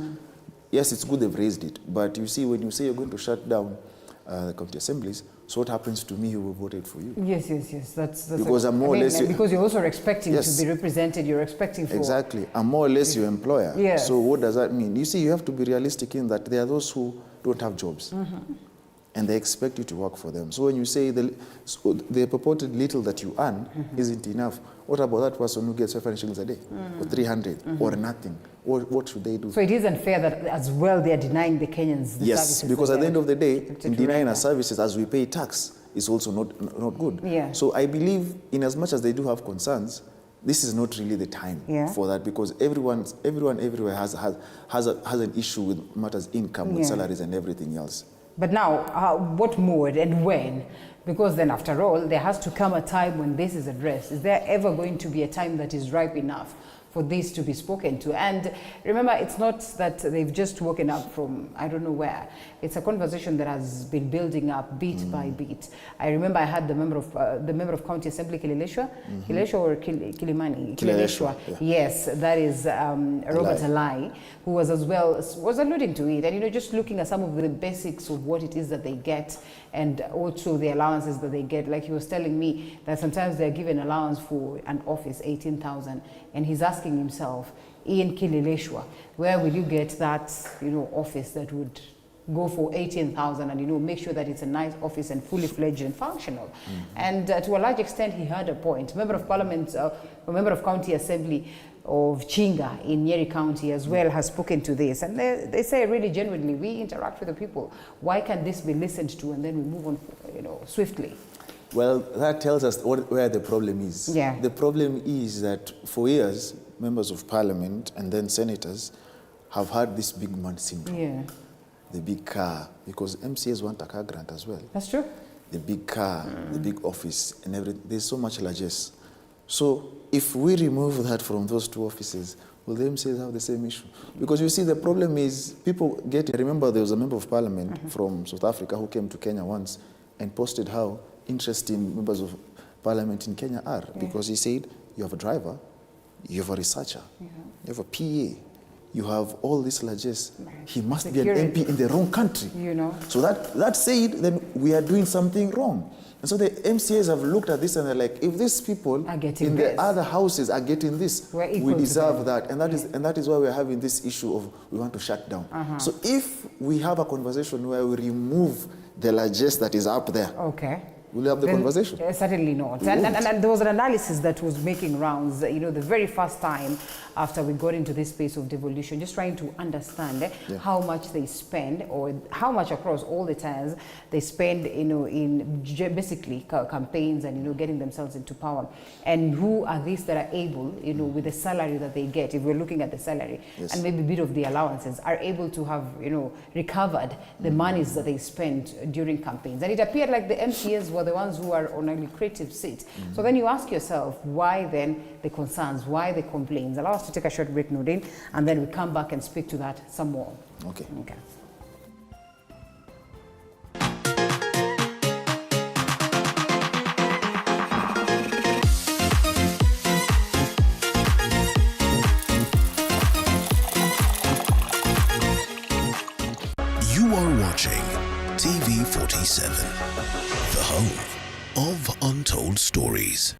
Yes, it's good they've raised it, but you see, when you say you're going to shut down the county assemblies, so what happens to me who voted for you? Yes. That's because I'm more or less... Because you're also expecting to be represented, you're expecting for... Exactly. I'm more or less your employer. So what does that mean? You see, you have to be realistic in that there are those who don't have jobs. And they expect you to work for them. So when you say the purported little that you earn isn't enough, what about that person who gets 500 shillings a day, or 300, or nothing? What should they do? So it isn't fair that as well they are denying the Kenyans the services. Yes, because at the end of the day, in denying our services as we pay tax is also not good. So I believe, in as much as they do have concerns, this is not really the time for that, because everyone everywhere has an issue with matters income, with salaries and everything else. But now, what more and when? Because then, after all, there has to come a time when this is addressed. Is there ever going to be a time that is ripe enough for this to be spoken to? And remember, it's not that they've just woken up from I don't know where. It's a conversation that has been building up bit by bit. I remember I had the member of County Assembly, Kileleshwa, or Kilimani? Kileleshwa. Yes, that is Robert Alai, who was as well was alluding to it, and just looking at some of the basics of what it is that they get, and also the allowances that they get. Like he was telling me that sometimes they're given allowance for an office, 18,000, and he's asking himself, in Kileleshwa, where will you get that office that would go for 18,000 and make sure that it's a nice office and fully fledged and functional? And to a large extent, he had a point. Member of Parliament, member of County Assembly of Chinga in Nyeri County as well has spoken to this, and they say really genuinely, we interact with the people. Why can't this be listened to and then we move on, swiftly? Well, that tells us where the problem is. The problem is that for years, members of parliament and then senators have had this big man syndrome. The big car, because MCAs want a car grant as well. That's true. The big car, the big office, and everything. There's so much largesse. So if we remove that from those two offices, will the MCAs have the same issue? Because you see, the problem is people get... I remember there was a member of parliament from South Africa who came to Kenya once and posted how interesting members of parliament in Kenya are, because he said, you have a driver, you have a researcher, you have a PA, you have all this largesse. He must be an MP in the wrong country. So that said, then we are doing something wrong. And so the MCAs have looked at this and they're like, if these people in the other houses are getting this, we deserve that. And that is why we're having this issue of we want to shut down. So if we have a conversation where we remove the largesse that is up there, will you have the conversation? Certainly not. And there was an analysis that was making rounds, the very first time after we got into this space of devolution, just trying to understand how much they spend, or how much across all the tiers they spend, in basically campaigns and, getting themselves into power. And who are these that are able, with the salary that they get, if we're looking at the salary, and maybe a bit of the allowances, are able to have, recovered the monies that they spent during campaigns. And it appeared like the MCAs were the ones who are on a lucrative seat. So then you ask yourself, why then the concerns, why the complaints? Allow us to take a short break, Nordin, and then we come back and speak to that some more. Okay. Okay. You are watching TV 47, the home of untold stories.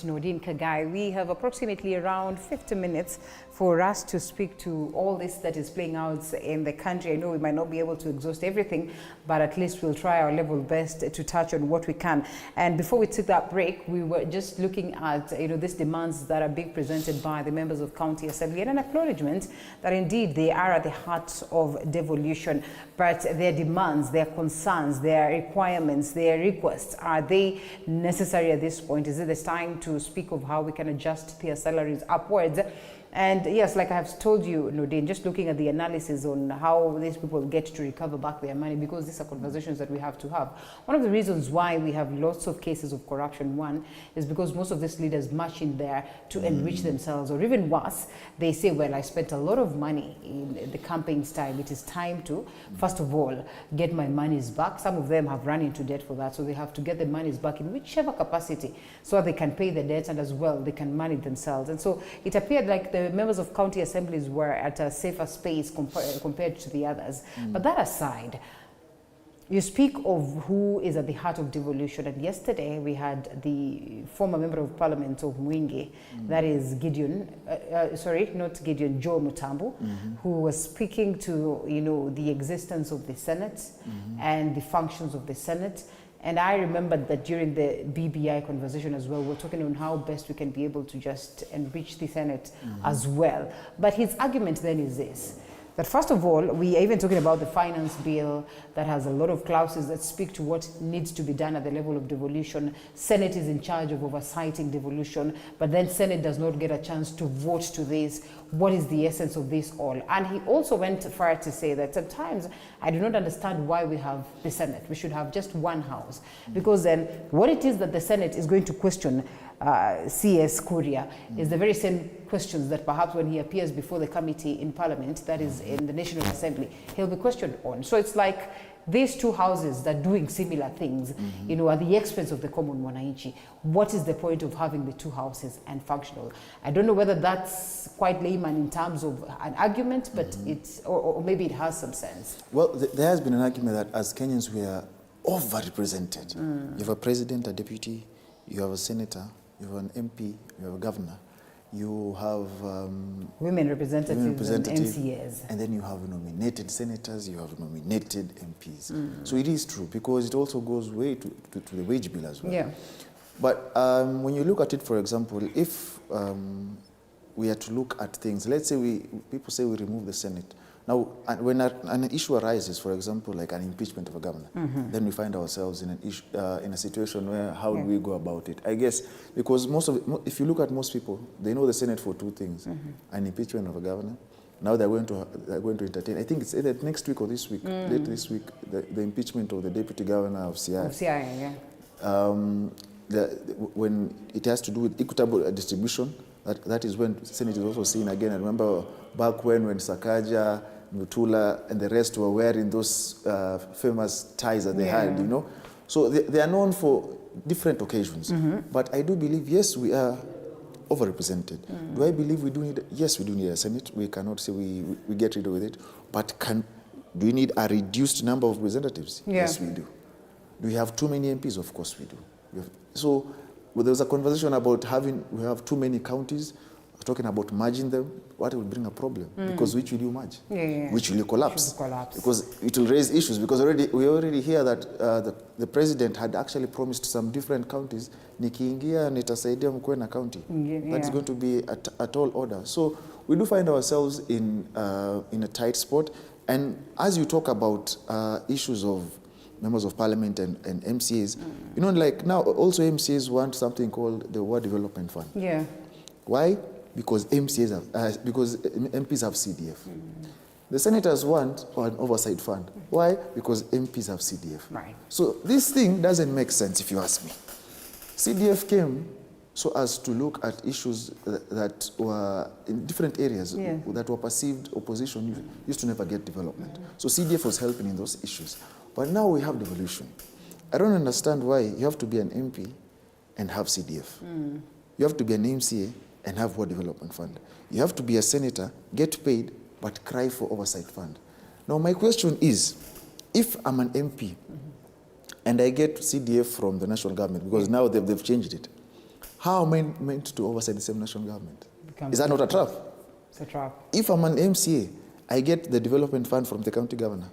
Nordin Kagai, we have approximately around 50 minutes for us to speak to all this that is playing out in the country. I know we might not be able to exhaust everything, but at least we'll try our level best to touch on what we can. And before we took that break, we were just looking at these demands that are being presented by the members of County Assembly, and an acknowledgement that indeed they are at the heart of devolution, but their demands, their concerns, their requirements, their requests, are they necessary at this point? Is it the time to speak of how we can adjust their salaries upwards? And yes, like I have told you, Nordin, just looking at the analysis on how these people get to recover back their money, because these are conversations that we have to have. One of the reasons why we have lots of cases of corruption, one, is because most of these leaders march in there to enrich themselves, or even worse, they say, well, I spent a lot of money in the campaign's time. It is time to, first of all, get my monies back. Some of them have run into debt for that, so they have to get the monies back in whichever capacity, so they can pay the debt, and as well, they can manage themselves. And so it appeared like the members of county assemblies were at a safer space compared to the others. But that aside, you speak of who is at the heart of devolution, and yesterday we had the former member of parliament of Mwingi, that is Gideon, not Gideon, Joe Mutambu, who was speaking to the existence of the Senate and the functions of the Senate. And I remembered that during the BBI conversation as well, we're talking on how best we can be able to just enrich the Senate as well. But his argument then is this, that first of all, we are even talking about the finance bill that has a lot of clauses that speak to what needs to be done at the level of devolution. Senate is in charge of oversighting devolution, but then Senate does not get a chance to vote to this. What is the essence of this all? And he also went far to say that sometimes I do not understand why we have the Senate. We should have just one house, because then what it is that the Senate is going to question CS Kuria is the very same questions that perhaps when he appears before the committee in Parliament, that is in the National Assembly, he'll be questioned on. So it's like these two houses that are doing similar things, at the expense of the common mwananchi. What is the point of having the two houses and functional? I don't know whether that's quite layman in terms of an argument, but it's, or maybe it has some sense. Well, there has been an argument that as Kenyans we are overrepresented. You have a president, a deputy, you have a senator, you have an MP, you have a governor. you have women representatives and MCAs. And then you have nominated senators, you have nominated MPs. So it is true, because it also goes way to the wage bill as well. Yeah. But when you look at it, for example, if we are to look at things, let's say people say we remove the Senate. Now, when an issue arises, for example, like an impeachment of a governor, then we find ourselves in a situation where how do we go about it? I guess because if you look at most people, they know the Senate for two things: an impeachment of a governor. Now they're going to entertain. I think it's either next week or this week, late this week, the impeachment of the deputy governor of CIA. Of CIA, yeah. When it has to do with equitable distribution, that is when the Senate is also seen again. I remember back when Sakaja, Mutula, and the rest were wearing those famous ties that they had, you know. So they are known for different occasions. But I do believe, yes, we are overrepresented. Do I believe we do need? Yes, we do need a Senate. We cannot say we get rid of it. But do we need a reduced number of representatives? Yeah. Yes, we do. Do we have too many MPs? Of course we do. So there was a conversation about we have too many counties, talking about merging them. What will bring a problem? Because which will you merge? Which will you collapse? Because it will raise issues. Because we already hear that the president had actually promised some different counties. Nikiingia nitasaidia mkwe na county. That's going to be a tall order. So we do find ourselves in a tight spot. And as you talk about issues of members of parliament and MCAs, you know, like now also MCAs want something called the Ward Development Fund. Yeah. Why? Because MPs have CDF. The senators want an oversight fund. Why? Because MPs have CDF. Right. So this thing doesn't make sense if you ask me. CDF came so as to look at issues that were in different areas that were perceived opposition used to never get development. So CDF was helping in those issues. But now we have devolution. I don't understand why you have to be an MP and have CDF. You have to be an MCA and have Ward Development Fund. You have to be a senator, get paid, but cry for oversight fund. Now my question is, if I'm an MP and I get CDF from the national government, because now they've changed it, how am I meant to oversight the same national government? Is that not a trap? It's a trap. If I'm an MCA, I get the development fund from the county governor.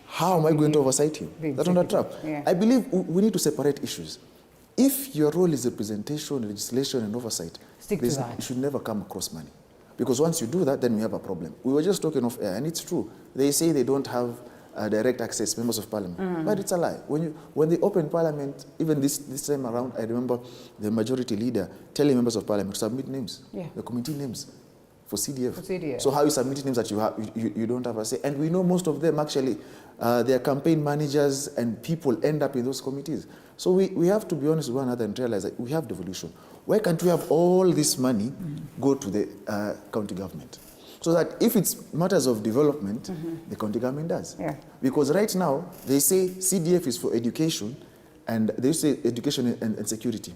How am I going to oversight him? That's not a trap. Yeah. I believe we need to separate issues. If your role is representation, legislation, and oversight, stick to that. You should never come across money. Because once you do that, then we have a problem. We were just talking of air, and it's true. They say they don't have direct access, members of parliament. But it's a lie. When they open parliament, even this time around, I remember the majority leader telling members of parliament to submit names, the committee names, for CDF. So how you submit names that you don't have a say? And we know most of them actually, their campaign managers and people end up in those committees. So we have to be honest with one another and realize that we have devolution. Why can't we have all this money go to the county government? So that if it's matters of development, the county government does. Because right now, they say CDF is for education, and they say education and security.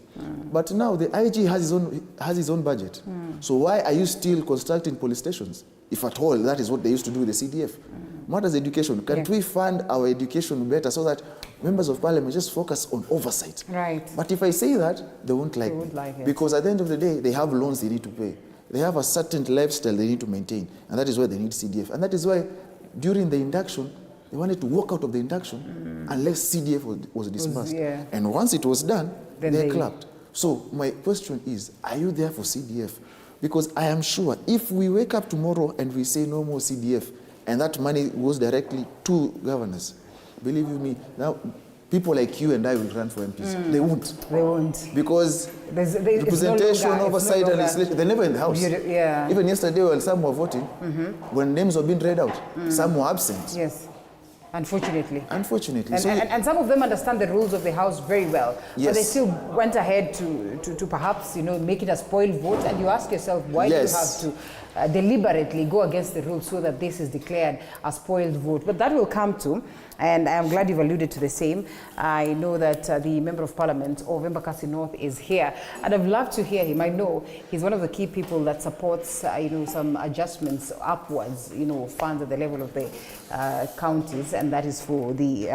But now the IG has his own budget. So why are you still constructing police stations? If at all, that is what they used to do with the CDF. Matters education. Can't we fund our education better so that members of parliament just focus on oversight? Right. But if I say that, they won't like it. Because at the end of the day, they have loans they need to pay. They have a certain lifestyle they need to maintain. And that is why they need CDF. And that is why during the induction, they wanted to walk out of the induction unless CDF was disbursed. And once it was done, they clapped. So my question is, are you there for CDF? Because I am sure if we wake up tomorrow and we say no more CDF, and that money goes directly to governors, believe you me, now people like you and I will run for MPs. They won't. They won't. Because representation, oversight, and legislation, they're never in the house. Even yesterday when some were voting, when names were being read out, some were absent. Yes. Unfortunately. Unfortunately. And some of them understand the rules of the House very well. But they still went ahead to perhaps, make it a spoiled vote. And you ask yourself, why do you have to deliberately go against the rules so that this is declared a spoiled vote? But that will come to, and I'm glad you've alluded to the same. I know that the Member of Parliament of Embakasi North is here, and I'd love to hear him. I know he's one of the key people that supports, some adjustments upwards, funds at the level of the counties, and that is for the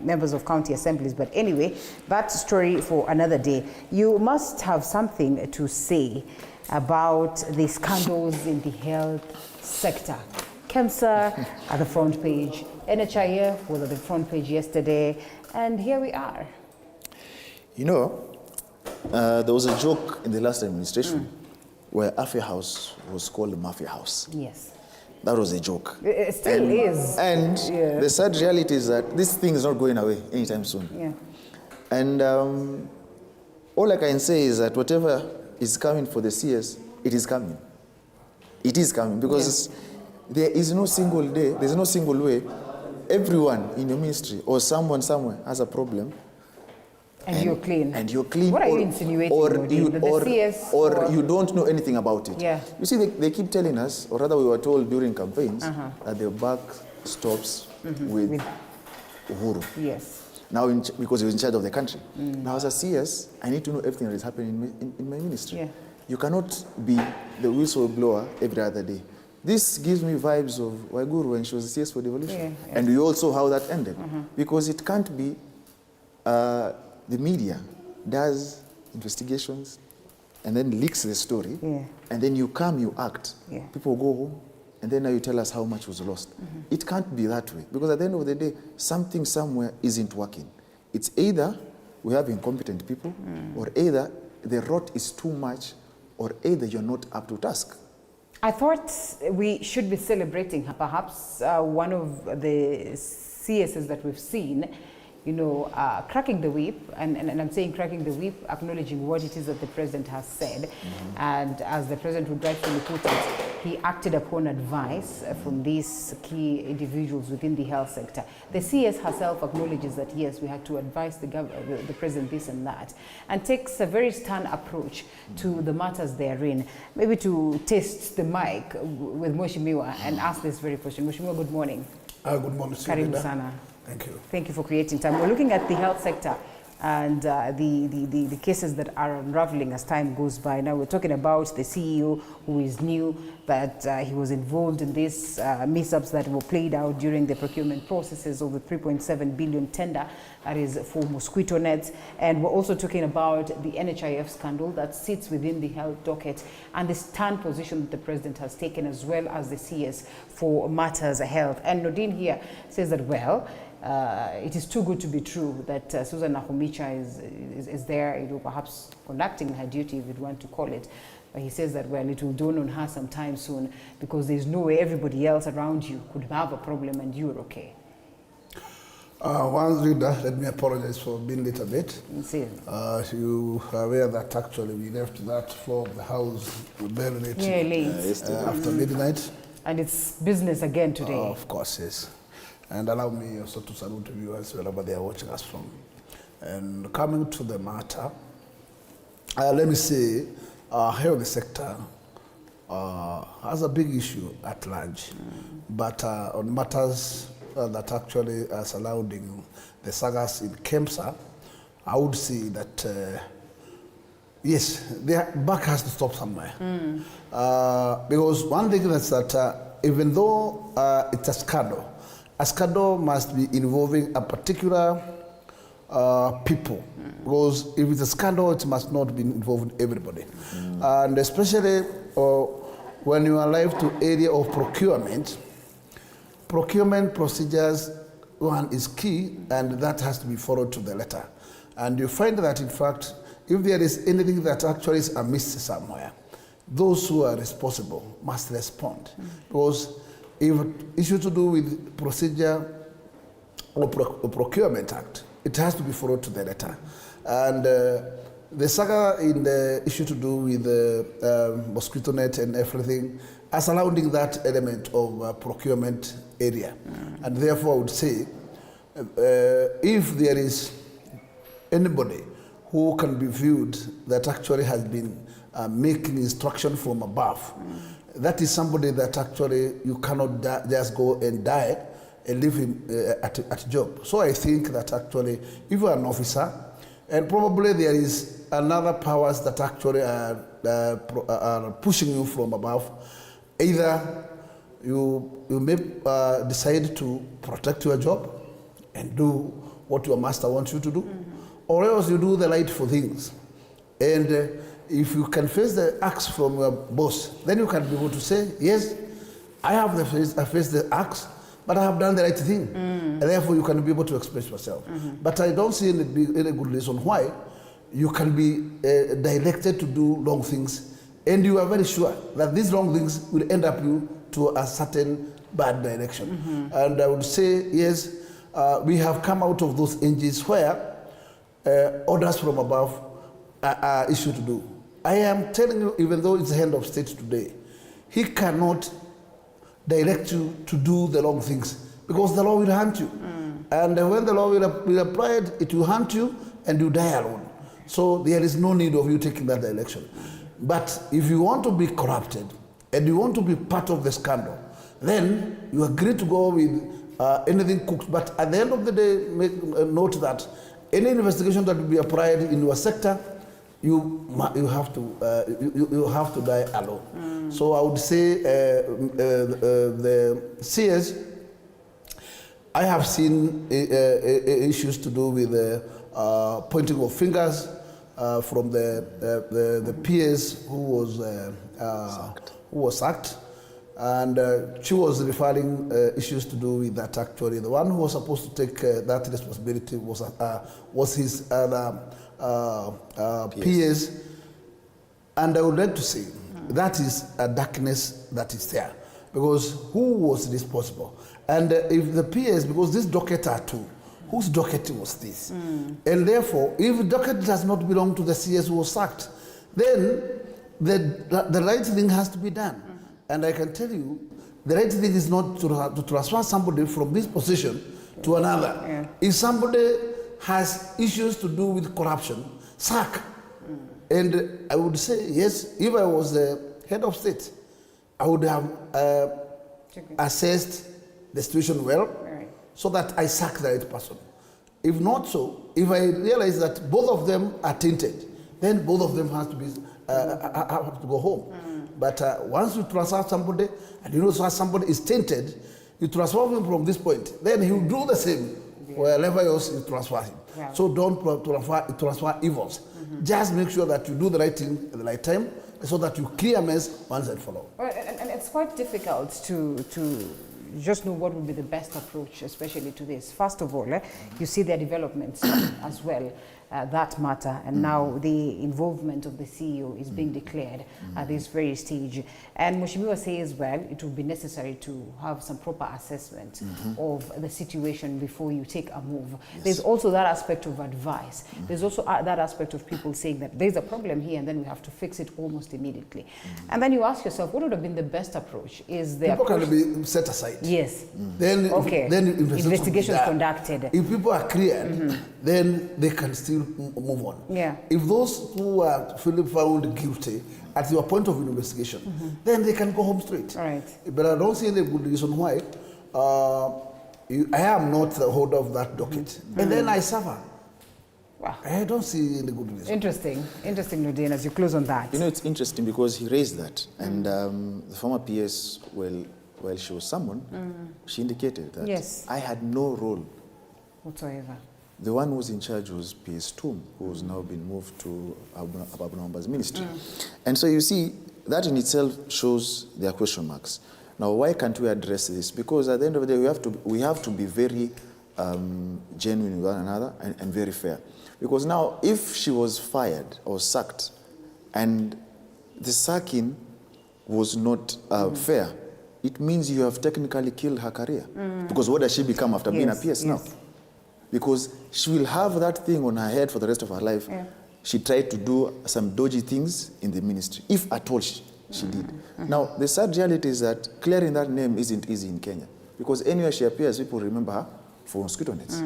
members of county assemblies. But anyway, that story for another day. You must have something to say about the scandals in the health sector. KEMSA at the front page, NHIF was at the front page yesterday, and here we are. You know, there was a joke in the last administration where Afia House was called the Mafia House. Yes. That was a joke. It still is. And the sad reality is that this thing is not going away anytime soon. Yeah. And all I can say is that whatever is coming for the CS, it is coming. It is coming because there is no single day, there's no single way. Everyone in your ministry or someone somewhere has a problem. And you're clean. And you're clean. What are you insinuating? Or you don't know anything about it. Yeah. You see, they keep telling us, or rather we were told during campaigns, that the buck stops with Uhuru. Yes. Now, because he was in charge of the country. Now, as a CS, I need to know everything that is happening in my ministry. Yeah. You cannot be the whistleblower every other day. This gives me vibes of Waiguru when she was CS for Devolution. And we all saw how that ended. Because it can't be the media does investigations and then leaks the story, and then you come, you act. People go home, and then now you tell us how much was lost. It can't be that way, because at the end of the day, something somewhere isn't working. It's either we have incompetent people, or either the rot is too much, or either you're not up to task. I thought we should be celebrating perhaps one of the CSs that we've seen, you know, cracking the whip, and I'm saying cracking the whip, acknowledging what it is that the president has said. And as the president would rightfully put it, he acted upon advice from these key individuals within the health sector. The CS herself acknowledges that, yes, we had to advise the president this and that, and takes a very stern approach to the matters therein. Maybe to test the mic with Mheshimiwa and ask this very question. Mheshimiwa, good morning. Good morning, Karibu sana. Thank you. Thank you for creating time. We're looking at the health sector and the cases that are unraveling as time goes by. Now we're talking about the CEO who is new, that he was involved in these mishaps that were played out during the procurement processes of the 3.7 billion tender that is for mosquito nets. And we're also talking about the NHIF scandal that sits within the health docket and the stand position that the president has taken, as well as the CS for matters health. And Nordin here says that, well, it is too good to be true that Susan Nahumicha is there, you know, perhaps conducting her duty, if you'd want to call it. But he says that, well, it will dawn on her sometime soon, because there's no way everybody else around you could have a problem and you're okay. One reader, let me apologize for being late a bit. You are aware that actually we left that floor of the House very late, after midnight. And it's business again today. Of course, yes. And allow me also to salute the viewers wherever they are watching us from. And coming to the matter, let me say, health sector has a big issue at large, but on matters that actually are surrounding the sagas in KEMSA, I would say that yes, the buck has to stop somewhere. Because one thing is that even though it's a scandal must be involving a particular people, because if it's a scandal, it must not be involving everybody. And especially when you are alive to area of procurement procedures, one is key, and that has to be followed to the letter. And you find that, in fact, if there is anything that actually is amiss somewhere, those who are responsible must respond. Because if issue to do with procedure or procurement act, it has to be followed to the letter. And the saga in the issue to do with the mosquito net and everything are surrounding that element of procurement area. And therefore I would say, if there is anybody who can be viewed that actually has been making instruction from above, that is somebody that actually you cannot just go and die and leave him at job. So I think that actually, if you are an officer, and probably there is another powers that actually are pushing you from above, either you may decide to protect your job and do what your master wants you to do, or else you do the rightful things. And if you can face the axe from your boss, then you can be able to say, yes, I have faced the axe, but I have done the right thing. And therefore, you can be able to express yourself. But I don't see any good reason why you can be directed to do wrong things, and you are very sure that these wrong things will end up you to a certain bad direction. And I would say, yes, we have come out of those ages where orders from above are issued to do. I am telling you, even though it's the hand of state today, he cannot direct you to do the wrong things because the law will hunt you. And when the law will apply it, it will hunt you and you die alone. So there is no need of you taking that direction. But if you want to be corrupted and you want to be part of the scandal, then you agree to go with anything cooked. But at the end of the day, make note that any investigation that will be applied in your sector, you have to die alone. So I would say the CS, I have seen issues to do with pointing of fingers from the PS who was sacked. And she was referring issues to do with that actually. The one who was supposed to take that responsibility was his other PS. And I would like to say that is a darkness that is there. Because who was responsible? And if the PS, because this docket are two, whose docket was this? And therefore, if the docket does not belong to the CS who was sacked, then the right thing has to be done. And I can tell you, the right thing is not to transfer somebody from this position to another. If somebody has issues to do with corruption, sack. And I would say, yes, if I was the head of state, I would have assessed the situation well, so that I sack the right person. If not so, if I realize that both of them are tainted, then both of them have to go home. But once you transfer somebody, and you know somebody is tainted, you transfer him from this point, then he will do the same wherever else you transfer him. So don't transfer evils. Just make sure that you do the right thing at the right time, so that you clear mess once and for all. Well, and it's quite difficult to just know what would be the best approach, especially to this. First of all, you see their developments as well. That matter, and now the involvement of the CEO is being declared at this very stage. And Mheshimiwa says, well, it will be necessary to have some proper assessment of the situation before you take a move. There's also that aspect of advice. There's also that aspect of people saying that there's a problem here and then we have to fix it almost immediately. And then you ask yourself, what would have been the best approach? Is the people can be set aside. Yes. Then investigation is conducted. If people are cleared, then they can still move on. If those who are found guilty at your point of investigation, then they can go home straight. But I don't see any good reason why I am not the holder of that docket. And then I suffer. Wow. I don't see any good reason. Interesting, Nordin, as you close on that. You know, it's interesting because he raised that. And the former PS, while she was summoned, she indicated that I had no role whatsoever. The one who was in charge was PS Tum, who has now been moved to Ababnamba's ministry. And so you see, that in itself shows their question marks. Now, why can't we address this? Because at the end of the day, we have to be very genuine with one another and very fair. Because now, if she was fired or sacked, and the sacking was not fair, it means you have technically killed her career. Because what does she become after being a PS now? Because she will have that thing on her head for the rest of her life. She tried to do some dodgy things in the ministry, if at all she did. Now, the sad reality is that clearing that name isn't easy in Kenya. Because anywhere she appears, people remember her for mosquito nets.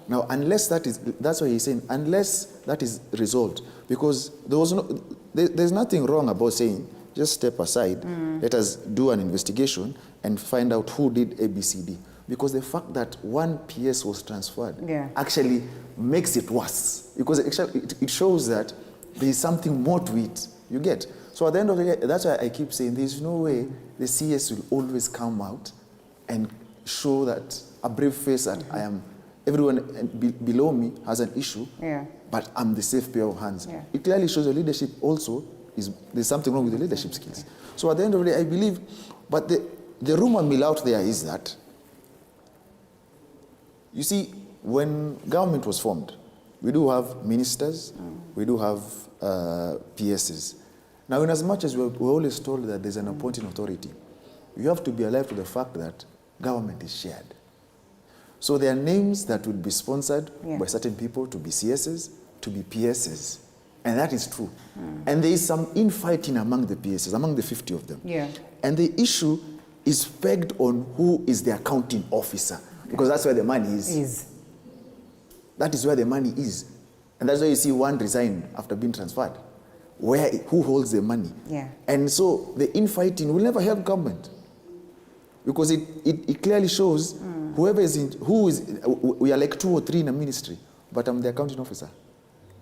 Now, unless that's what he's saying, unless that is resolved, because there's nothing wrong about saying, just step aside, let us do an investigation and find out who did ABCD. Because the fact that one PS was transferred actually makes it worse. Because it shows that there is something more to it. You get? So at the end of the day, that's why I keep saying there's no way the CS will always come out and show that a brave face that I am everyone below me has an issue, but I'm the safe pair of hands. It clearly shows the leadership also there's something wrong with the leadership skills. So at the end of the day, I believe, but the rumor mill out there is that, you see, when government was formed, we do have ministers, we do have PSs. Now, in as much as we're always told that there's an appointing authority, you have to be alive to the fact that government is shared. So there are names that would be sponsored by certain people to be CSs, to be PSs. And that is true. And there is some infighting among the PSs, among the 50 of them. And the issue is pegged on who is the accounting officer, because that's where the money is. That is where the money is. And that's why you see one resign after being transferred. Who holds the money? And so the infighting will never help government, because it clearly shows whoever is we are like 2 or 3 in a ministry, but I'm the accounting officer.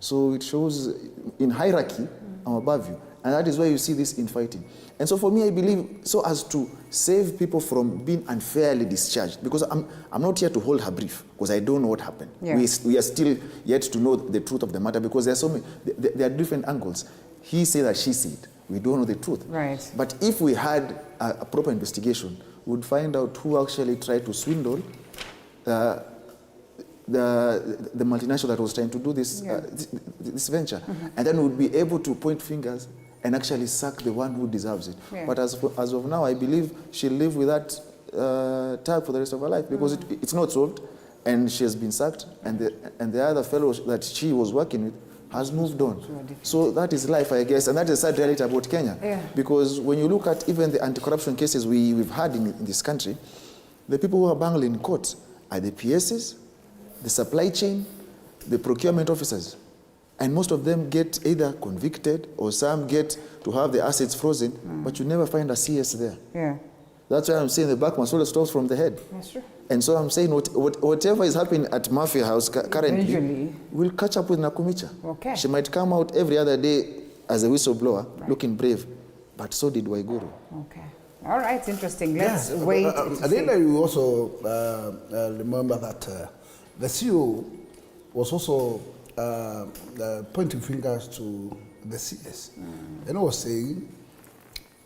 So it shows in hierarchy, I'm above you. And that is why you see this infighting. And so for me, I believe, so as to save people from being unfairly discharged, because I'm not here to hold her brief, because I don't know what happened. We are still yet to know the truth of the matter, because there are so many, there are different angles. He said that she said. We don't know the truth. But if we had a proper investigation, we would find out who actually tried to swindle the multinational that was trying to do this, this venture. And then we'd be able to point fingers and actually sack the one who deserves it. But as of now, I believe she'll live with that tag for the rest of her life, because it's not solved, and she has been sacked, and the other fellow that she was working with has moved on. So that is life, I guess, and that is a sad reality about Kenya. Because when you look at even the anti-corruption cases we've had in this country, the people who are banged in court are the PSs, the supply chain, the procurement officers. And most of them get either convicted, or some get to have the assets frozen, but you never find a CS there. That's why I'm saying the back must always start from the head. That's true. And so I'm saying whatever is happening at Mafia House currently will catch up with Nakumicha. She might come out every other day as a whistleblower, looking brave, but so did Waiguru. All right, it's interesting. Let's wait. I think that you also remember that the CEO was also pointing fingers to the CS. And I was saying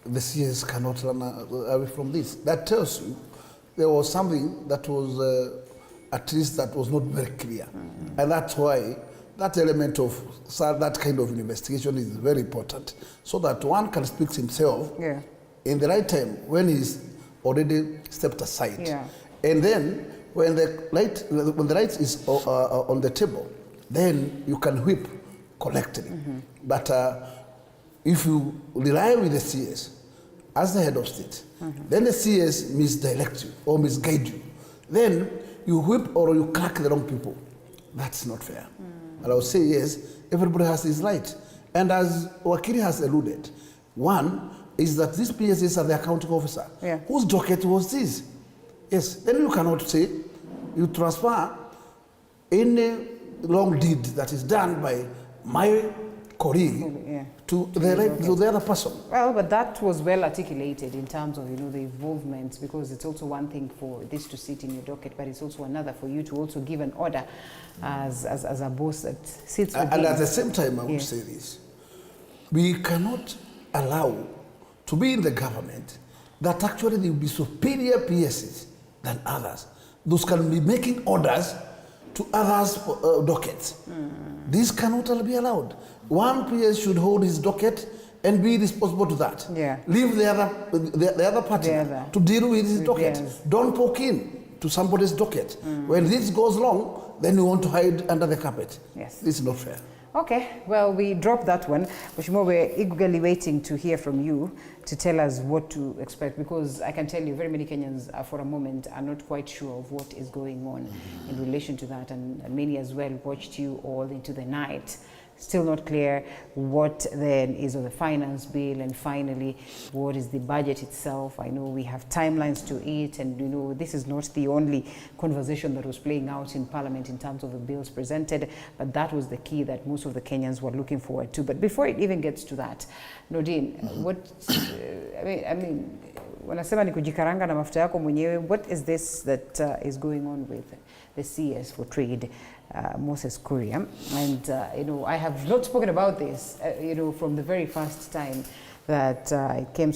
the CS cannot run away from this. That tells you there was something that was at least that was not very clear. And that's why that element of that kind of investigation is very important, so that one can speak to himself in the right time when he's already stepped aside. And then when the right is on the table, then you can whip collectively. But if you rely with the CS as the head of state, then the CS misdirect you or misguide you, then you whip or you crack the wrong people. That's not fair. And I would say, yes, everybody has his right. And as Wakili has alluded, one is that these PSs are the accounting officer. Whose docket was this? Yes, then you cannot say you transfer any wrong deed that is done by my colleague to the other person. Well, but that was well articulated in terms of, the involvement, because it's also one thing for this to sit in your docket, but it's also another for you to also give an order as a boss that sits with And at the same time, I would say this. We cannot allow to be in the government that actually there will be superior PSs than others. Those can be making orders to others' dockets. This cannot be allowed. One PS should hold his docket and be responsible to that. Leave the other party to deal with his docket. Don't poke in to somebody's docket. When this goes wrong, then you want to hide under the carpet. This is not fair. Okay, well, we dropped that one. Mushimo, we're eagerly waiting to hear from you to tell us what to expect, because I can tell you very many Kenyans for a moment are not quite sure of what is going on in relation to that, and many as well watched you all into the night. Still not clear what then is on the finance bill, and finally what is the budget itself. I know we have timelines to it, and this is not the only conversation that was playing out in Parliament in terms of the bills presented, but that was the key that most of the Kenyans were looking forward to. But before it even gets to that, Nordine, what wanasema ni kujikaranga na mafuta yako mwenyewe. What is this that is going on with the CS for Trade, Moses Kuria? And you know, I have not spoken about this, you know, from the very first time that it came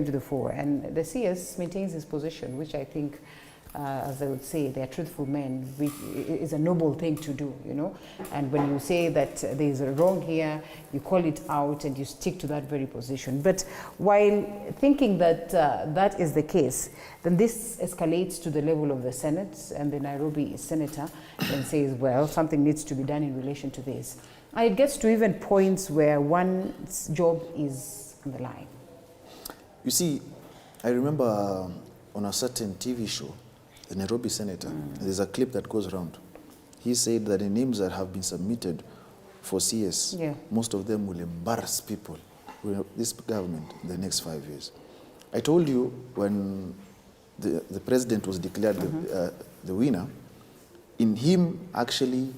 to the fore. And the CS maintains his position, which I think, as I would say, they are truthful men, which is a noble thing to do, you know. And when you say that there is a wrong here, you call it out and you stick to that very position. But while thinking that that is the case, then this escalates to the level of the Senate, and the Nairobi senator and says, well, something needs to be done in relation to this. And it gets to even points where one's job is on the line. You see, I remember on a certain TV show, the Nairobi senator, there's a clip that goes around. He said that the names that have been submitted for CS, most of them will embarrass people with this government in the next 5 years. I told you when the president was declared the winner, in him actually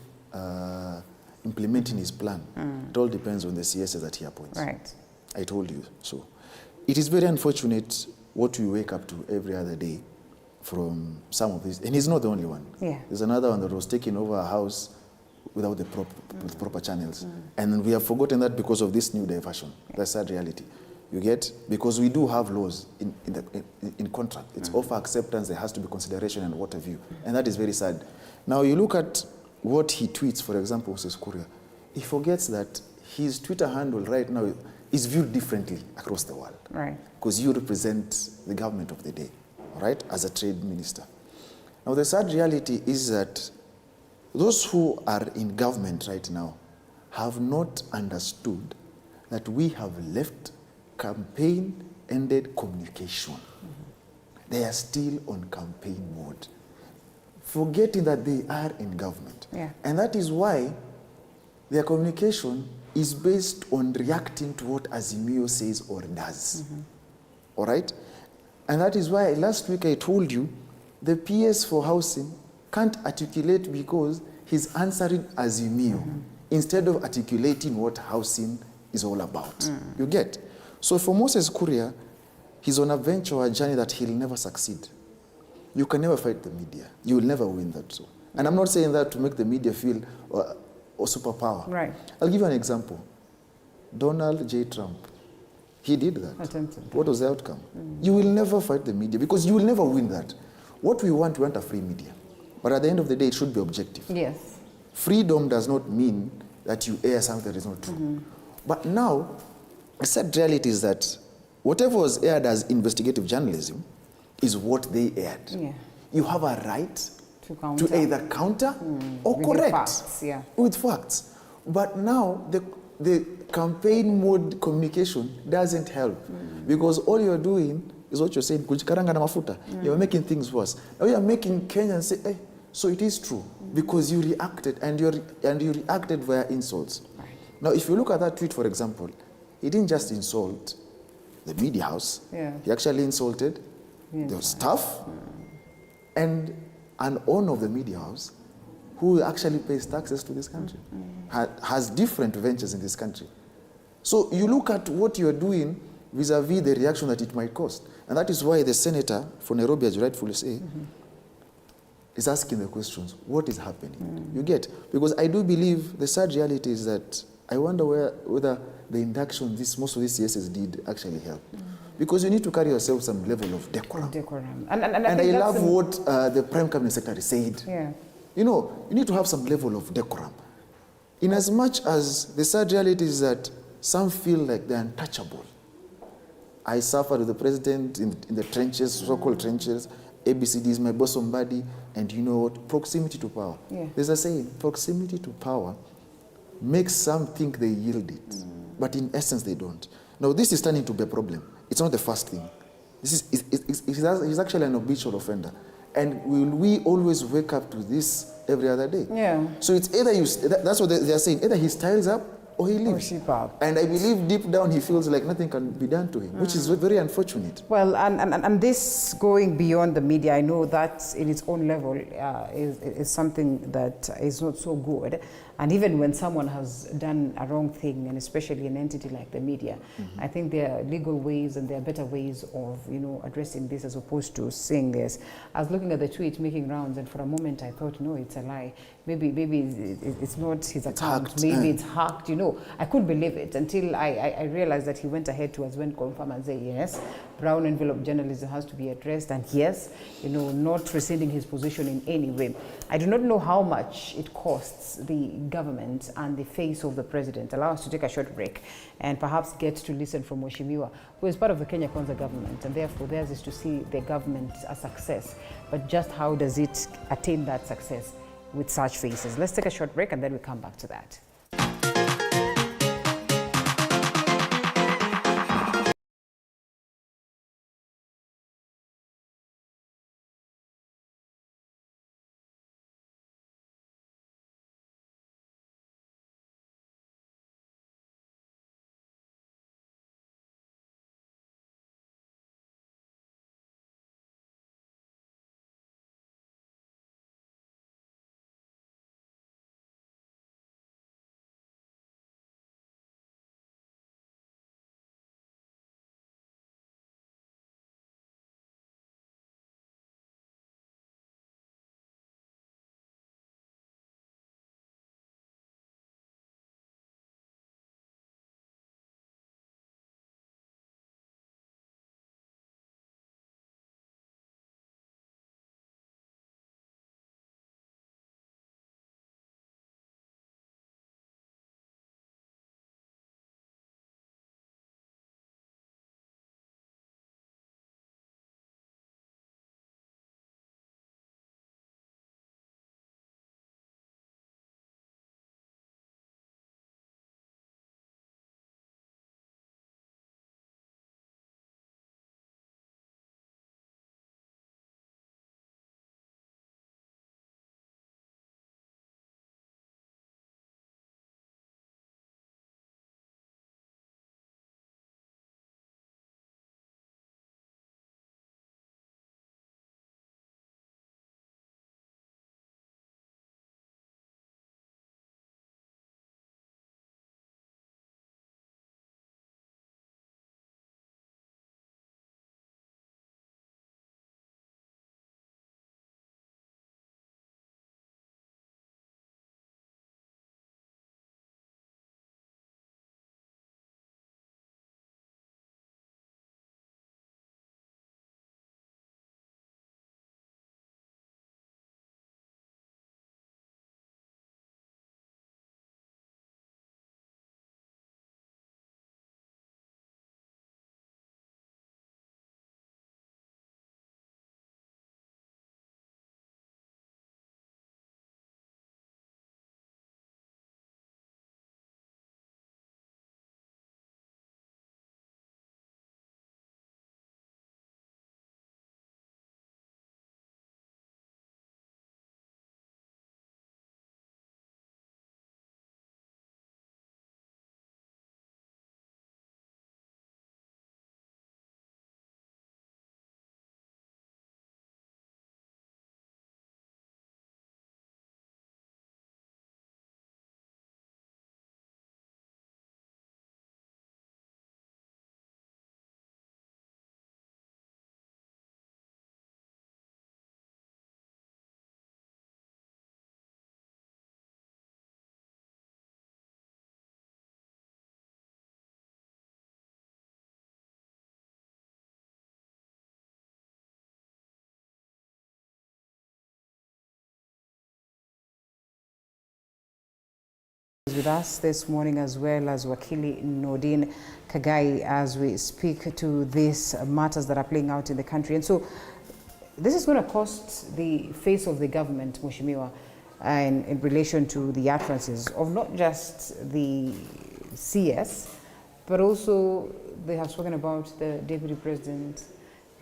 implementing his plan, it all depends on the CSs that he appoints. Right. I told you so. It is very unfortunate what we wake up to every other day from some of these, and he's not the only one. Yeah. There's another one that was taking over a house without the proper channels. And we have forgotten that because of this new diversion. That's sad reality. You get? Because we do have laws in contract. It's offer acceptance, there has to be consideration and what have you. And that is very sad. Now you look at what he tweets, for example, Moses Kuria, he forgets that his Twitter handle right now is viewed differently across the world. Right. Because you represent the government of the day, right, as a trade minister. Now the sad reality is that those who are in government right now have not understood that we have left campaign-ended communication. They are still on campaign mode, forgetting that they are in government. Yeah. And that is why their communication is based on reacting to what Azimio says or does. All right? And that is why last week I told you the PS for housing can't articulate because he's answering Azimio instead of articulating what housing is all about. You get? So for Moses Kuria, he's on a venture or a journey that he'll never succeed. You can never fight the media. You will never win that. So. And I'm not saying that to make the media feel or superpower. Right. I'll give you an example. Donald J. Trump, he did that. Attempted. What was the outcome? You will never fight the media because you will never win that. What we want a free media. But at the end of the day, it should be objective. Yes. Freedom does not mean that you air something that is not true. But now, the sad reality is that whatever was aired as investigative journalism is what they aired. Yeah. You have a right to either counter or with correct facts, yeah. with facts. But now the campaign mode communication doesn't help because all you're doing is what you're saying, kujikaranga na mafuta. You're making things worse. Now you're making Kenyans say, hey, so it is true because you reacted and you reacted via insults. Right. Now if you look at that tweet, for example, he didn't just insult the media house. Yeah. He actually insulted the staff and an owner of the media house who actually pays taxes to this country, has different ventures in this country. So you look at what you're doing vis-a-vis the reaction that it might cost. And that is why the senator for Nairobi, as you rightfully say, is asking the questions, what is happening? You get? Because I do believe the sad reality is that I wonder whether the induction most of these CSs did actually help. Because you need to carry yourself some level of decorum. And I love what the Prime Cabinet Secretary said. Yeah. You know, you need to have some level of decorum. In as much as the sad reality is that some feel like they're untouchable. I suffered with the president in the trenches, so-called trenches. ABCD is my bosom buddy, and you know what? Proximity to power. Yeah. There's a saying, proximity to power makes some think they yield it, but in essence they don't. Now this is turning to be a problem. It's not the first thing. He's actually an habitual offender. And will we always wake up to this every other day? Yeah. So it's either that's what they are saying, either he styles up or he leaves. And I believe deep down he feels like nothing can be done to him, which is very unfortunate. Well, and this going beyond the media, I know that in its own level is something that is not so good. And even when someone has done a wrong thing, and especially an entity like the media, I think there are legal ways and there are better ways of, addressing this as opposed to saying this. I was looking at the tweet making rounds, and for a moment I thought, no, it's a lie. Maybe it's not his account. Maybe it's hacked. I couldn't believe it until I realized that he went ahead to, as when confirm and say, yes, brown envelope journalism has to be addressed, and yes, not rescinding his position in any way. I do not know how much it costs the government and the face of the president. Allow us to take a short break and perhaps get to listen from Mheshimiwa, who is part of the Kenya Kwanza government, and therefore theirs is to see the government a success. But just how does it attain that success with such faces? Let's take a short break and then we come back to that. With us this morning, as well as Wakili Nordin Kagai, as we speak to these matters that are playing out in the country. And so this is going to cost the face of the government, Mheshimiwa, in relation to the utterances of not just the CS, but also they have spoken about the deputy president.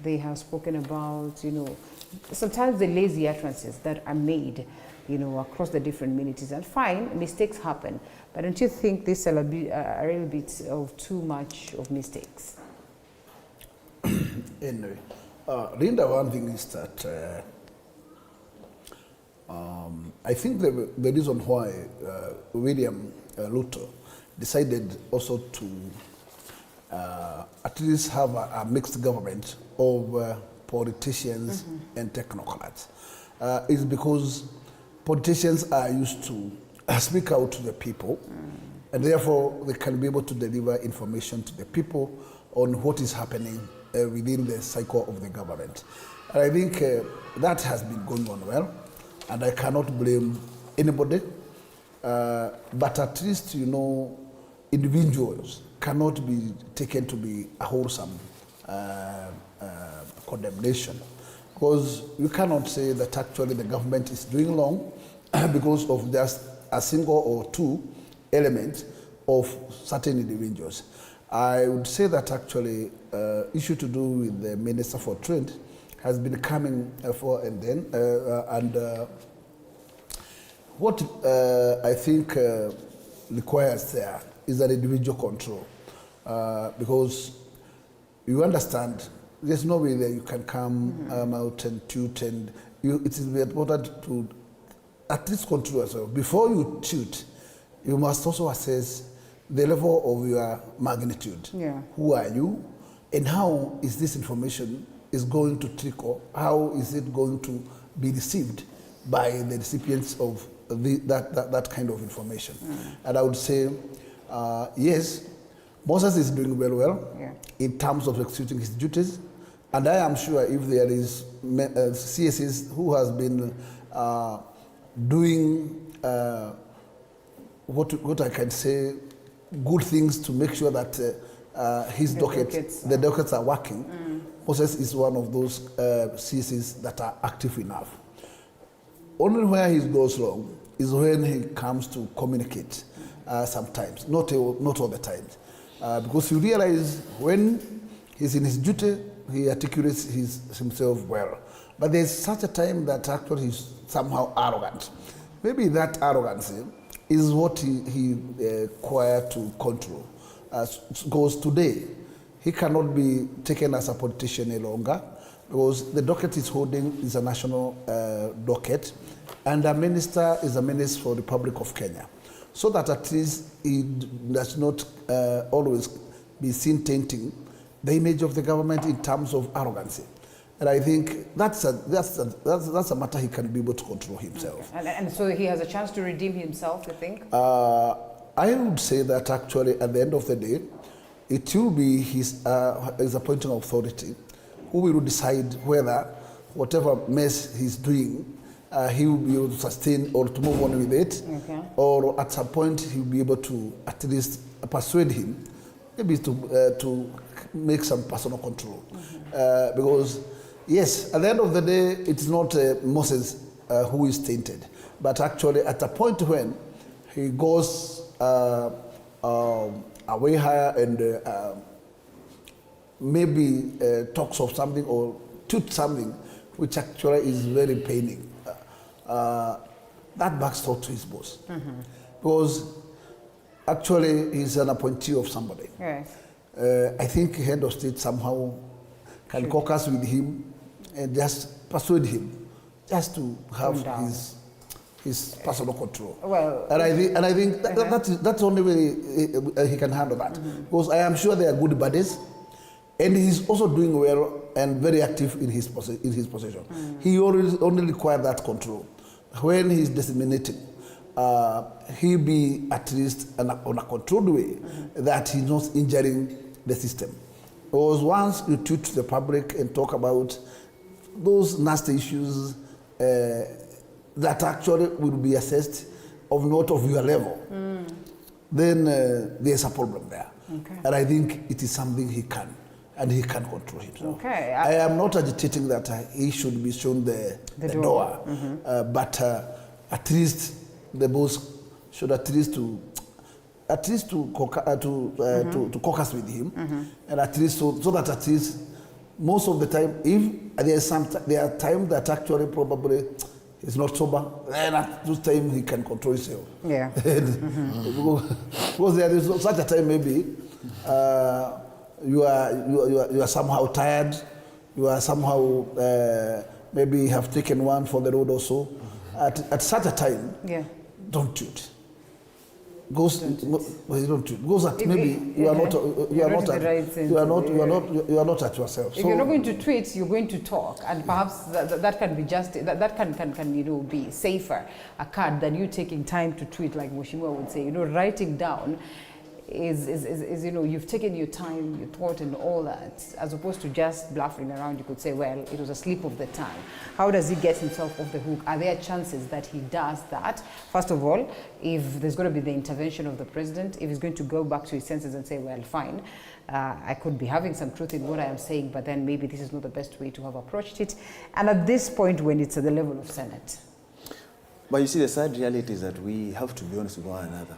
They have spoken about, sometimes the lazy utterances that are made, across the different ministries. And fine, mistakes happen. But don't you think this is a little bit of too much of mistakes? Anyway, Linda, one thing is that I think the reason why William Ruto decided also to at least have a mixed government of politicians and technocrats is because politicians are used to speak out to the people, and therefore they can be able to deliver information to the people on what is happening within the cycle of the government. And I think that has been going on well, and I cannot blame anybody, but at least, you know, individuals cannot be taken to be a wholesome condemnation, because you cannot say that actually the government is doing wrong because of just a single or two elements of certain individuals. I would say that actually issue to do with the Minister for Trade has been coming for and then, what I think requires there is an individual control, because you understand there's no way that you can come out and toot, and it is important to at least control yourself. Before you toot, you must also assess the level of your magnitude. Yeah. Who are you, and how is this information is going to trickle? How is it going to be received by the recipients of that kind of information? And I would say, yes, Moses is doing very well in terms of executing his duties, and I am sure if there is CSs who has been doing what I can say, good things to make sure that his the dockets are working. Moses is one of those CSs that are active enough. Only where he goes wrong is when he comes to communicate sometimes, not all the time. Because you realize when he's in his duty, he articulates himself well. But there's such a time that actually he's somehow arrogant. Maybe that arrogance is what he required to control. Because today, he cannot be taken as a politician any longer, because the docket he's holding is a national docket, and a minister is a minister for the Republic of Kenya. So that at least he does not always be seen tainting the image of the government in terms of arrogancy. And I think that's a matter he can be able to control himself. Okay. And so he has a chance to redeem himself, you think? I would say that actually at the end of the day, it will be his appointing authority who will decide whether whatever mess he's doing, he will be able to sustain or to move on with it, or at some point he will be able to at least persuade him, maybe to make some personal control. Because yes, at the end of the day, it's not Moses who is tainted, but actually at a point when he goes way higher and maybe talks of something or toot something which actually is very paining, that backs talk to his boss. Because actually he's an appointee of somebody. I think head of state somehow can caucus with him and just persuade him just to have his personal control. Well, and I think that's the only way he can handle that. Because I am sure they are good buddies, and he's also doing well and very active in his position. He only requires that control. When he's disseminating, he'll be at least on a controlled way that he's not injuring the system. Because once you toot to the public and talk about those nasty issues that actually will be assessed of not of your level, then there's a problem there. And I think it is something he can, and he can control himself. I am not agitating that he should be shown the door, but at least the boss should at least to caucus with him, and at least so that at least most of the time, if there are times that actually probably he's not sober, then at this time he can control himself. Because there is such a time maybe you are somehow tired, you are somehow maybe have taken one for the road or so, at such a time, don't tweet. Goes at maybe you are not at yourself. If you're not going to tweet, you're going to talk, and perhaps that can be that can be safer a card than you taking time to tweet, like Mheshimiwa would say. Writing down is you've taken your time, your thought, and all that, as opposed to just bluffing around. You could say, well, it was a slip of the tongue. How does he get himself off the hook? Are there chances that he does that? First of all, if there's going to be the intervention of the president, if he's going to go back to his senses and say, well, fine, I could be having some truth in what I am saying, but then maybe this is not the best way to have approached it. And at this point, when it's at the level of Senate. But you see, the sad reality is that we have to be honest with one another.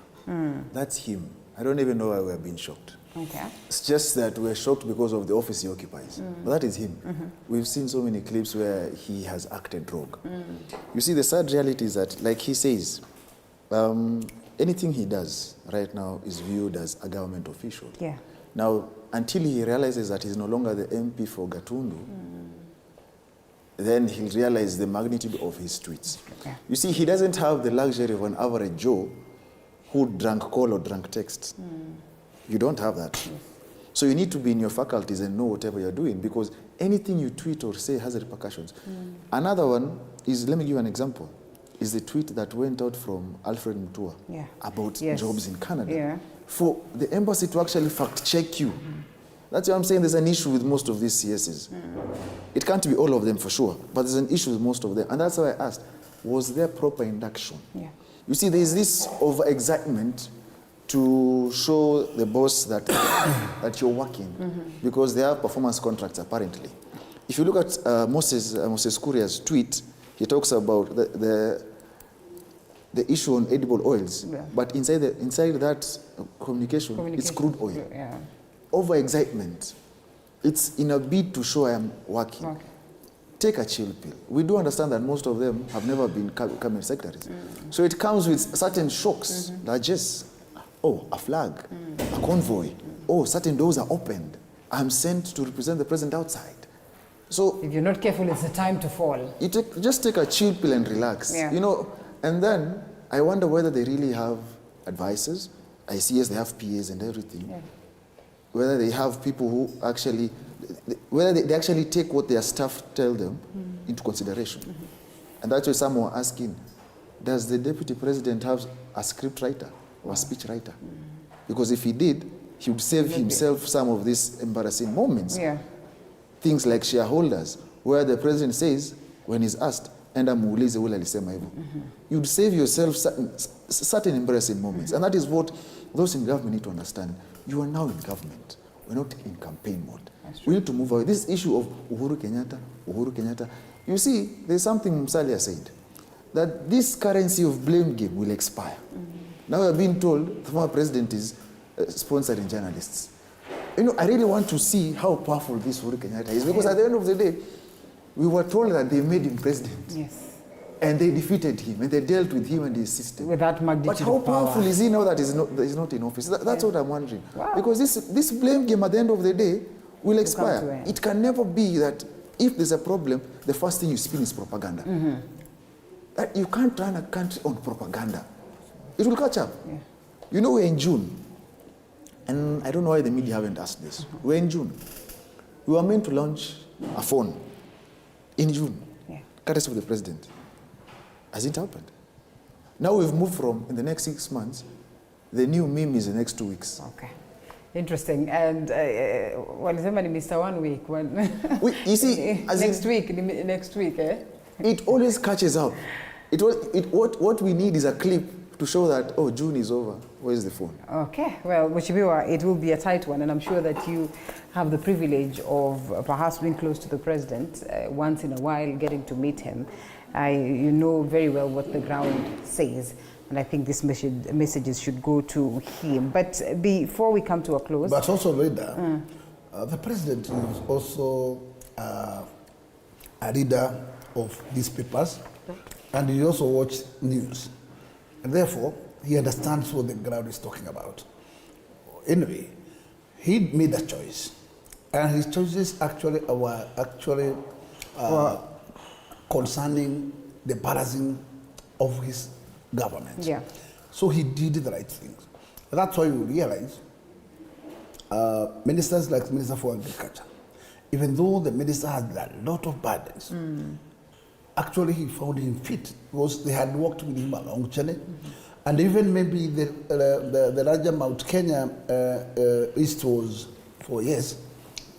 That's him. I don't even know why we're being shocked. Okay. It's just that we're shocked because of the office he occupies. But that is him. We've seen so many clips where he has acted rogue. You see, the sad reality is that, like he says, anything he does right now is viewed as a government official. Yeah. Now, until he realizes that he's no longer the MP for Gatundu, then he'll realize the magnitude of his tweets. Okay. You see, he doesn't have the luxury of an average Joe who drank call or drank text. You don't have that. So you need to be in your faculties and know whatever you're doing, because anything you tweet or say has repercussions. Another one is, let me give you an example, is the tweet that went out from Alfred Mutua about jobs in Canada. For the embassy to actually fact-check you. That's why I'm saying there's an issue with most of these CSs. It can't be all of them for sure, but there's an issue with most of them. And that's why I asked, was there proper induction? You see, there's this over-excitement to show the boss that, that you're working, because they have performance contracts, apparently. If you look at Moses Kuria's tweet, he talks about the issue on edible oils, but inside that communication, it's crude oil. Over-excitement. It's in a bid to show I am working. Take a chill pill. We do understand that most of them have never been cabinet secretaries. So it comes with certain shocks, like just, a flag, a convoy, certain doors are opened. I'm sent to represent the president outside. So if you're not careful, it's the time to fall. Just take a chill pill and relax. And then I wonder whether they really have advisors. I see they have PAs and everything. Whether they have people who actually, whether they actually take what their staff tell them into consideration. And that's why some were asking, does the deputy president have a script writer or a speech writer? Because if he did, he would save himself some of these embarrassing moments. Things like shareholders, where the president says, when he's asked, enda muulize ule alisema hivyo. You'd save yourself certain embarrassing moments. And that is what those in government need to understand. You are now in government. We're not in campaign mode. We need to move away. This issue of Uhuru Kenyatta. You see, there's something Musalia said, that this currency of blame game will expire. Now we're being told the former president is sponsoring journalists. I really want to see how powerful this Uhuru Kenyatta is, because at the end of the day, we were told that they made him president. And they defeated him, and they dealt with him and his system. With that magnitude But how powerful is he now that he's not in office? That's what I'm wondering. Because this blame game at the end of the day will expire. It can never be that if there's a problem, the first thing you spin is propaganda. You can't run a country on propaganda. It will catch up. We're in June, and I don't know why the media haven't asked this. We're in June. We were meant to launch a phone in June, courtesy of the president. Hasn't happened. Now we've moved from, in the next 6 months, the new meme is the next 2 weeks. Okay. Interesting. And somebody missed 1 week. You see, next week, eh? It always catches up. What we need is a clip to show that, June is over. Where's the phone? Okay. Well, Mheshimiwa, it will be a tight one, and I'm sure that you have the privilege of perhaps being close to the president once in a while, getting to meet him. You know very well what the ground says, and I think these messages should go to him. But before we come to a close... But also, Reda, the president is also a reader of these papers, and he also watches news. And therefore, he understands what the ground is talking about. Anyway, he made a choice, and his choices were concerning the balancing of his government. Yeah. So he did the right things. That's why you realize ministers like Minister for Agriculture, even though the minister had a lot of burdens, actually he found him fit because they had worked with him a long journey. And even maybe the larger Mount Kenya East was 4 years,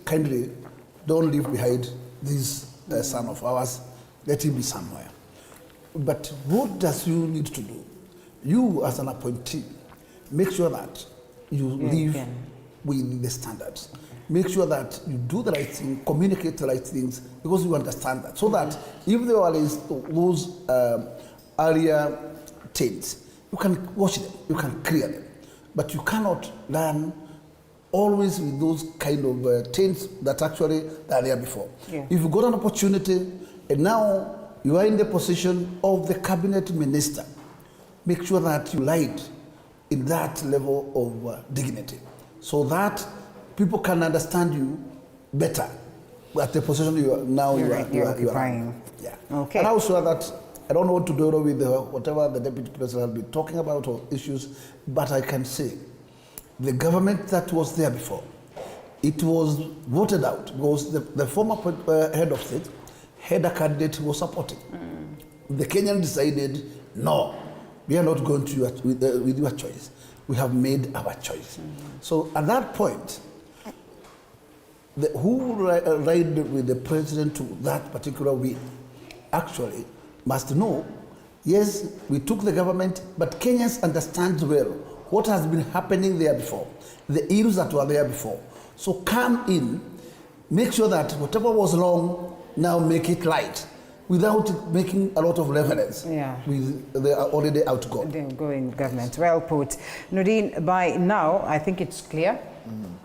kindly don't leave behind this son of ours, let him be somewhere. But what does you need to do? You as an appointee, make sure that you live with the standards. Make sure that you do the right thing, communicate the right things, because you understand that. So that if there are those area taints, you can watch them, you can clear them. But you cannot learn always with those kind of taints that actually are there before. Yeah. If you got an opportunity and now you are in the position of the cabinet minister, make sure that you lied in that level of dignity so that people can understand you better at the position you are now. You are occupying. Yeah. Okay. And also that I don't want to do with whatever the deputy president will be talking about or issues, but I can say the government that was there before, it was voted out because the former head of state had a candidate who was supporting. The Kenyan decided, no, we are not going to with your choice. We have made our choice. So at that point, who ride with the president to that particular win actually must know, yes, we took the government, but Kenyans understand well what has been happening there before, the ills that were there before. So come in, make sure that whatever was wrong, now make it right, without making a lot of reference with the already outgoing government. Well put. Nordine, by now, I think it's clear,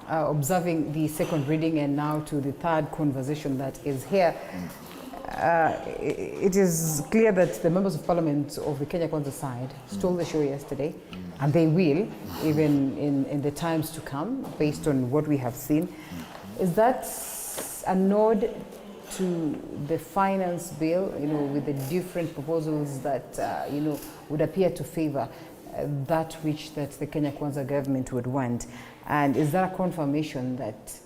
observing the second reading and now to the third conversation that is here, it is clear that the members of parliament of the Kenya Kwanza side stole the show yesterday, and they will, even in the times to come, based on what we have seen. Is that a nod to the finance bill, with the different proposals that, would appear to favor that which the Kenya Kwanza government would want? And is that a confirmation that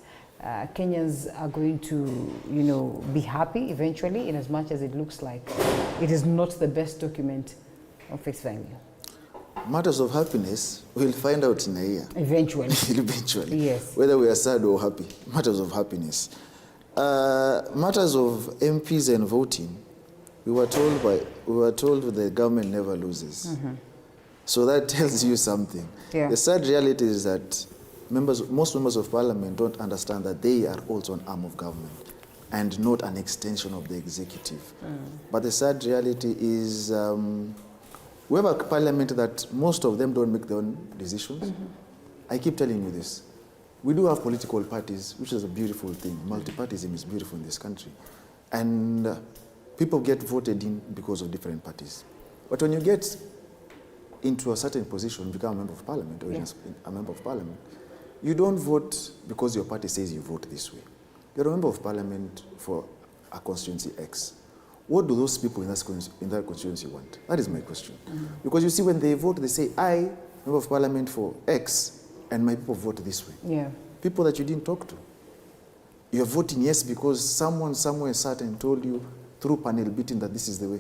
Kenyans are going to, be happy eventually, in as much as it looks like it is not the best document of face value? Matters of happiness, we'll find out in a year. Eventually. Eventually. Yes. Whether we are sad or happy. Matters of happiness. Matters of MPs and voting, we were told the government never loses. So that tells you something. Yeah. The sad reality is that most members of parliament don't understand that they are also an arm of government and not an extension of the executive. But the sad reality is we have a parliament that most of them don't make their own decisions. I keep telling you this. We do have political parties, which is a beautiful thing. Multipartyism is beautiful in this country. And people get voted in because of different parties. But when you get into a certain position, you become a member of parliament, or a member of parliament, you don't vote because your party says you vote this way. You're a member of parliament for a constituency X. What do those people in that constituency want? That is my question. Because you see, when they vote, they say, I, member of parliament for X, and my people vote this way. Yeah. People that you didn't talk to. You're voting yes because someone somewhere sat and told you through panel beating that this is the way.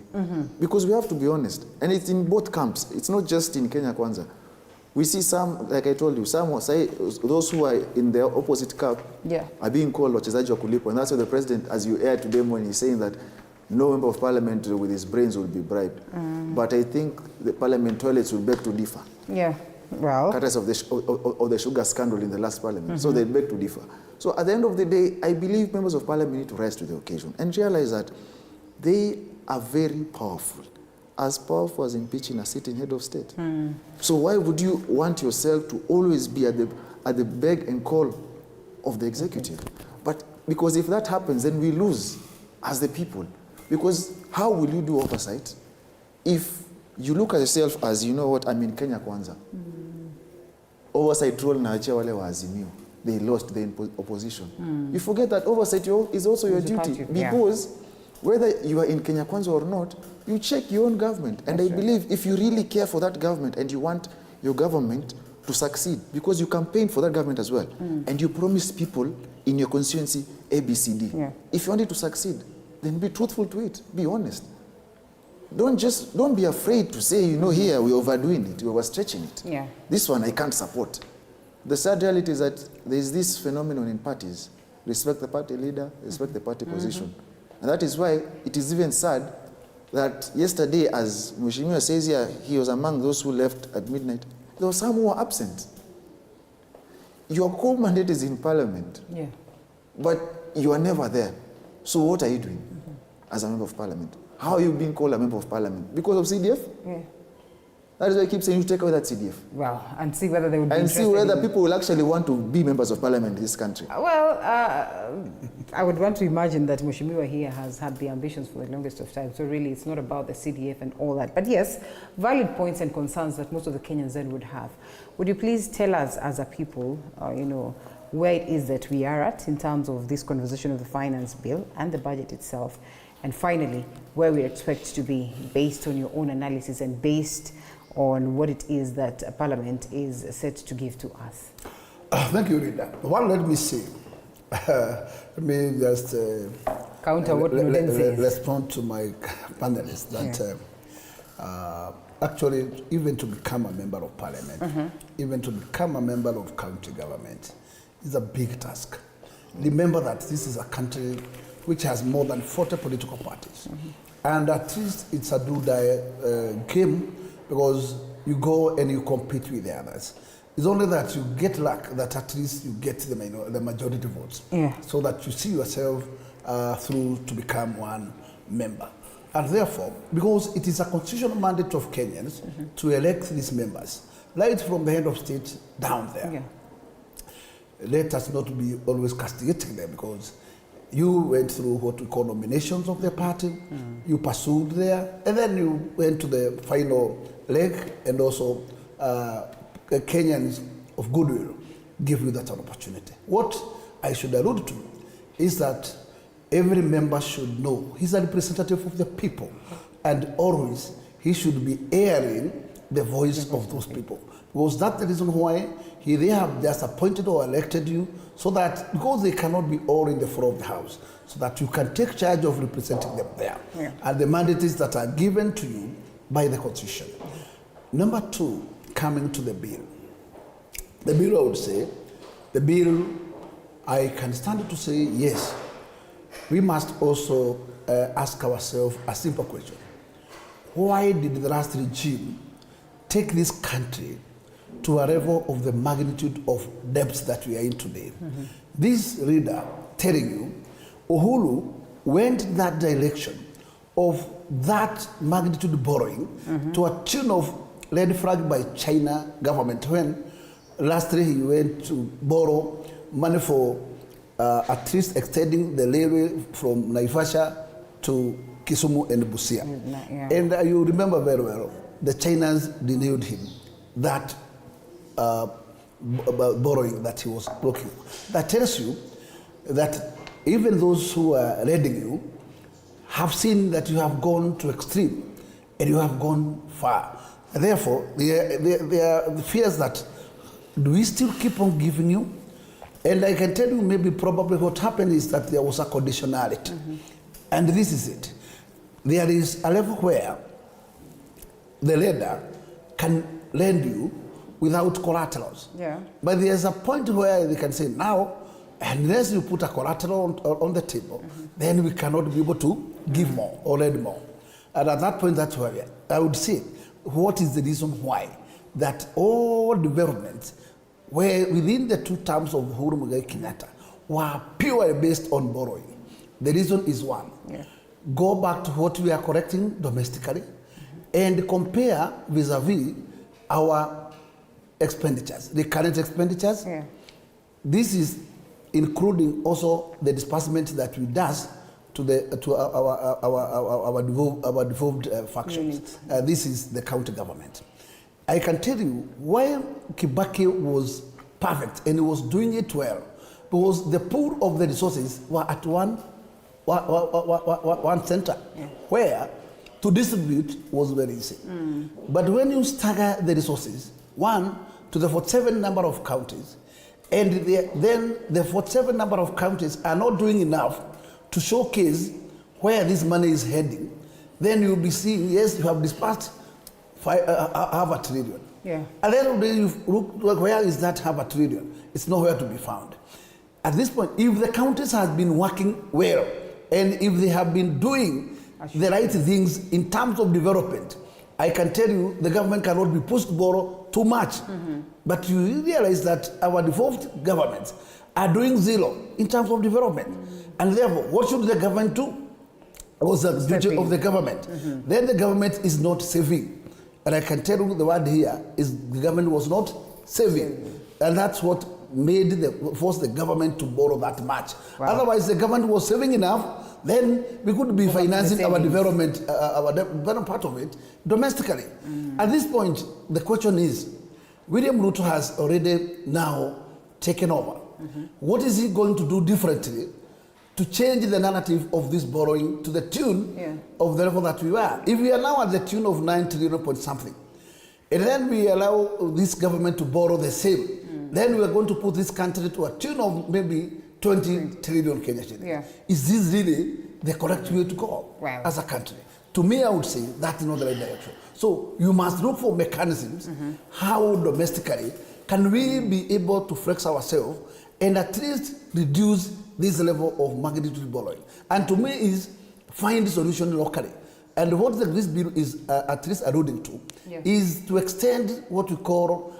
Because we have to be honest. And it's in both camps. It's not just in Kenya Kwanza. We see some, like I told you, some say those who are in the opposite camp are being called wachezaji wa kulipwa. And that's why the president, as you aired today when he's saying that no member of parliament with his brains will be bribed. But I think the parliament toilets will beg to differ. Yeah. Well, Cutters of the sugar scandal in the last parliament. So they beg to differ. So at the end of the day, I believe members of parliament need to rise to the occasion and realize that they are very powerful as impeaching a sitting head of state. So why would you want yourself to always be at the beg and call of the executive? But because if that happens, then we lose as the people. Because how will you do oversight if you look at yourself as, you know what, I'm in Kenya Kwanza. Oversight role na achia wale wa Azimio. They lost the opposition. You forget that oversight is also your duty. Because Whether you are in Kenya Kwanza or not, you check your own government. And I believe if you really care for that government and you want your government to succeed, because you campaign for that government as well, and you promise people in your constituency A, B, C, D. If you want it to succeed, then be truthful to it, be honest. Don't be afraid to say, here we're overdoing it, we're overstretching it. This one I can't support. The sad reality is that there's this phenomenon in parties. Respect the party leader, respect the party position. And that is why it is even sad that yesterday, as Mheshimiwa says here, he was among those who left at midnight. There were some who were absent. Your core mandate is in Parliament, but you are never there. So what are you doing as a member of Parliament? How are you being called a member of Parliament? Because of CDF? That is why I keep saying you take away that CDF. Well, and see whether they would be interested. And see whether people will actually want to be members of Parliament in this country. Well, I would want to imagine that Mheshimiwa here has had the ambitions for the longest of time. So really, it's not about the CDF and all that. But yes, valid points and concerns that most of the Kenyans then would have. Would you please tell us as a people, where it is that we are at in terms of this conversation of the finance bill and the budget itself? And finally, where we expect to be based on your own analysis and based on what it is that Parliament is set to give to us. Thank you, Rita. One, let me say, let me just counter what Nuden says. Respond to my panelists that actually, even to become a member of Parliament, even to become a member of county government, is a big task. Remember that this is a country which has more than 40 political parties. And at least it's a do-die game, because you go and you compete with the others. It's only that you get luck that at least you get the majority votes, so that you see yourself through to become one member. And therefore, because it is a constitutional mandate of Kenyans to elect these members, right from the head of state down there, let us not be always castigating them, because you went through what we call nominations of the party, you pursued there, and then you went to the final leg, and also Kenyans of goodwill give you that opportunity. What I should allude to is that every member should know he's a representative of the people, and always he should be airing the voice of those people. Because that's the reason why they have just appointed or elected you, so that, because they cannot be all in the floor of the house, so that you can take charge of representing them there. And the mandates that are given to you by the Constitution. Number two, coming to the bill. The bill, I would say, the bill, I can stand to say, yes, we must also ask ourselves a simple question. Why did the last regime take this country to a level of the magnitude of debts that we are in today? This reader telling you, Uhuru went that direction of that magnitude borrowing to a tune of red flag by China government, when lastly he went to borrow money for at least extending the railway from Naivasha to Kisumu and Busia. And you remember very well, the Chinese denied him that borrowing that he was blocking. That tells you that even those who are leading you have seen that you have gone to extreme and you have gone far. Therefore, there are fears that, do we still keep on giving you? And I can tell you, maybe probably what happened is that there was a conditionality. And this is it. There is a level where the lender can lend you without collaterals. But there's a point where they can say, now, unless you put a collateral on the table, then we cannot be able to give more or lend more. And at that point, that's where I would say, what is the reason why that all developments were within the 2 terms of Uhuru Muigai Kenyatta were purely based on borrowing? The reason is one. Go back to what we are correcting domestically and compare vis-a-vis our expenditures, the current expenditures. This is including also the disbursement that we does to our devolved functions. This is the county government. I can tell you why Kibaki was perfect and he was doing it well, because the pool of the resources were at one one center, where to distribute was very easy. But when you stagger the resources, one, to the 47 number of counties, and then the 47 number of counties are not doing enough to showcase where this money is heading, then you'll be seeing, yes, you have dispersed half a trillion. Yeah. And then you look, where is that half a trillion? It's nowhere to be found. At this point, if the counties have been working well, and if they have been doing the right things in terms of development, I can tell you the government cannot be pushed to borrow too much. But you realize that our devolved governments are doing zero in terms of development. And therefore, what should the government do? Was the duty of the government. Then the government is not saving. And I can tell you the word here is the government was not saving. And that's what forced the government to borrow that much. Otherwise, the government was saving enough, then we could be financing our development part of it domestically. At this point, the question is, William Ruto has already now taken over. What is he going to do differently to change the narrative of this borrowing to the tune of the level that we were? If we are now at the tune of 9 trillion point something, and then we allow this government to borrow the same, then we are going to put this country to a tune of maybe 20 trillion Kenya shillings. Is this really the correct way to go as a country? To me, I would say that's not the right direction. So you must look for mechanisms, how domestically can we be able to flex ourselves and at least reduce this level of magnitude borrowing. And to me is find a solution locally. And what this bill is at least alluding to is to extend what we call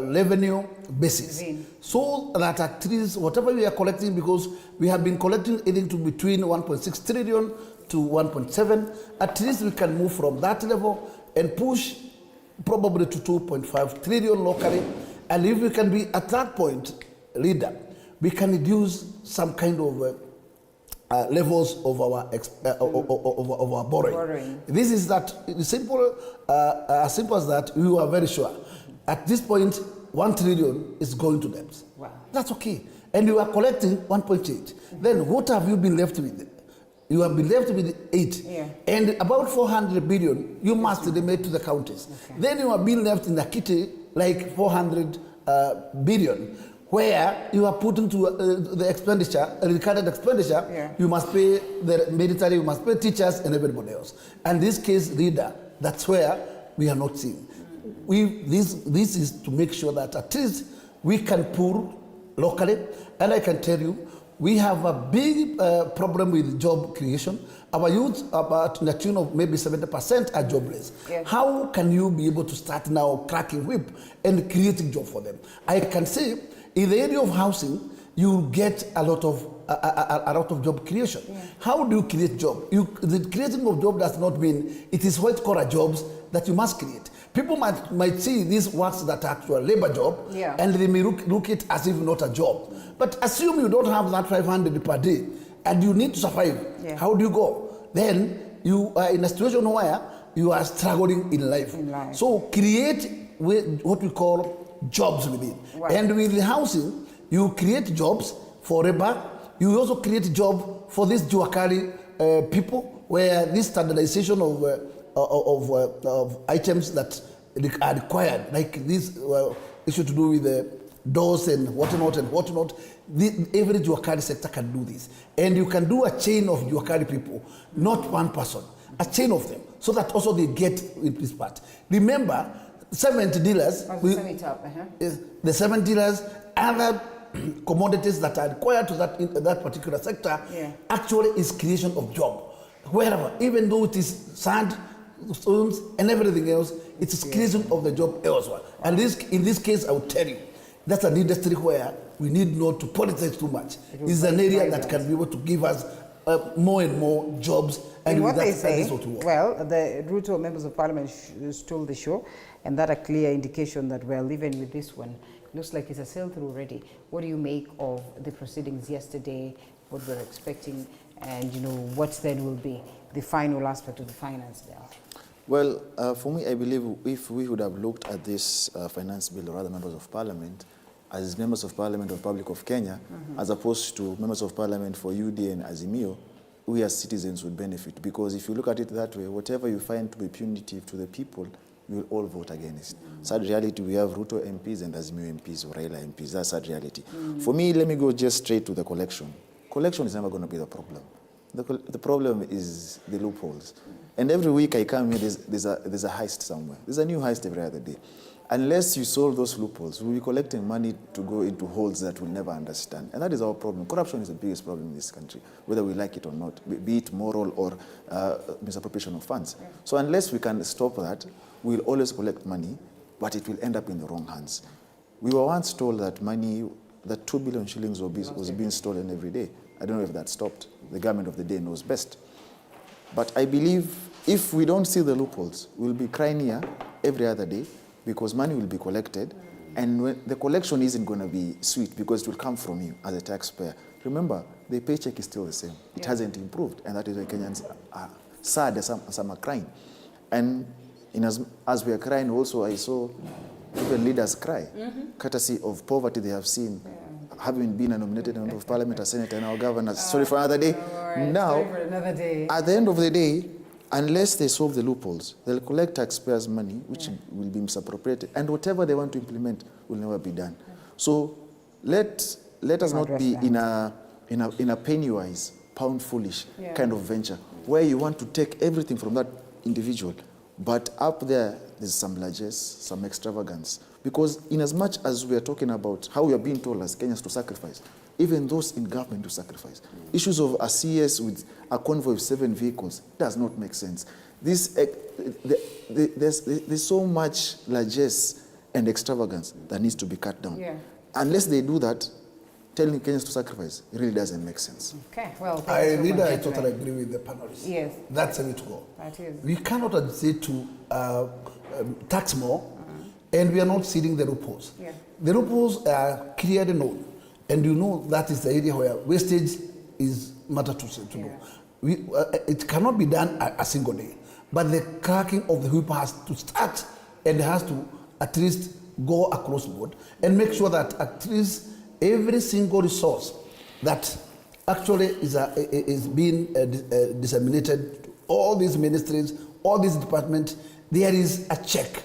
revenue basis, so that at least whatever we are collecting, because we have been collecting anything to between 1.6 trillion to 1.7, at least we can move from that level and push probably to 2.5 trillion locally. And if we can be at that point, leader, we can reduce some kind of levels of our borrowing. This is that simple, as simple as that. We are very sure at this point 1 trillion is going to debt. That's okay. And you are collecting 1.8. Then what have you been left with? You have been left with 8. And about 400 billion you must remit to the counties. Then you are being left in the kitty like 400 billion, where you are put into the expenditure, recurrent expenditure. You must pay the military, you must pay teachers and everybody else. And this case, reader, that's where we are not seeing. This is to make sure that at least we can pull locally. And I can tell you, we have a big problem with job creation. Our youth, about to the tune of maybe 70%, are jobless. How can you be able to start now cracking whip and creating job for them? I can say, in the area of housing, you get a lot of job creation. How do you create job? The creating of job does not mean it is white collar jobs that you must create. People might see these works that are actual labor job, and they may look it as if not a job. But assume you don't have that 500 per day, and you need to survive. How do you go? Then you are in a situation where you are struggling in life. So create what we call jobs within. And with the housing, you create jobs for labor. You also create job for these Juakari people, where this standardization of items that are required, like this issue to do with the doors and whatnot. Every Juakari sector can do this. And you can do a chain of Juakari people, not one person, a chain of them, so that also they get in this part. Remember, 70 dealers, the 7 dealers, other commodities that are required to that particular sector, actually is creation of job. Wherever, even though it is sand, stones, and everything else, it is creation of the job elsewhere. And in this case, I would tell you, that's an industry where we need not to politicize too much. It's an area that can be able to give us more and more jobs. And what they say, well, the Ruto members of parliament stole the show, and that a clear indication that, well, even with this one, looks like it's a sail-through already. What do you make of the proceedings yesterday, what we're expecting, and what then will be the final aspect of the finance bill? Well, for me, I believe if we would have looked at this finance bill, or other members of parliament, as members of Parliament of the Republic of Kenya, as opposed to members of Parliament for UD and Azimio, we as citizens would benefit. Because if you look at it that way, whatever you find to be punitive to the people, we will all vote against. Sad reality, we have Ruto MPs and Azimio MPs or Raila MPs. That's sad reality. For me, let me go just straight to the collection. Collection is never going to be the problem. The problem is the loopholes. And every week I come here, there's a heist somewhere. There's a new heist every other day. Unless you solve those loopholes, we'll be collecting money to go into holes that we'll never understand. And that is our problem. Corruption is the biggest problem in this country, whether we like it or not, be it moral or misappropriation of funds. So unless we can stop that, we'll always collect money, but it will end up in the wrong hands. We were once told that money, that 2 billion shillings was being stolen every day. I don't know if that stopped. The government of the day knows best. But I believe if we don't see the loopholes, we'll be crying here every other day because money will be collected, and the collection isn't going to be sweet because it will come from you as a taxpayer. Remember, the paycheck is still the same. It hasn't improved, and that is why Kenyans are sad as some are crying. And as we are crying also, I saw even leaders cry, courtesy of poverty they have seen. Having been a nominated member of Parliament, a senator, and our governor, sorry for another day. Now, at the end of the day, unless they solve the loopholes, they'll collect taxpayers' money, which will be misappropriated, and whatever they want to implement will never be done. So let us not be in a penny-wise, pound-foolish kind of venture, where you want to take everything from that individual, but up there's some largesse, some extravagance. Because in as much as we are talking about how we are being told as Kenyans to sacrifice, even those in government to sacrifice. Issues of a CS with a convoy of 7 vehicles does not make sense. There's so much largesse and extravagance that needs to be cut down. Unless they do that, telling Kenyans to sacrifice really doesn't make sense. Okay, well, I totally agree with the panelists. Yes. That's the way to go. That is. We cannot say to tax more, and we are not seeing the loopholes. The loopholes are clearly known, and you know that is the area where wastage is matter to do. It cannot be done a single day, but the cracking of the whip has to start and has to at least go across board and make sure that at least every single resource that actually is being disseminated to all these ministries, all these departments, there is a check.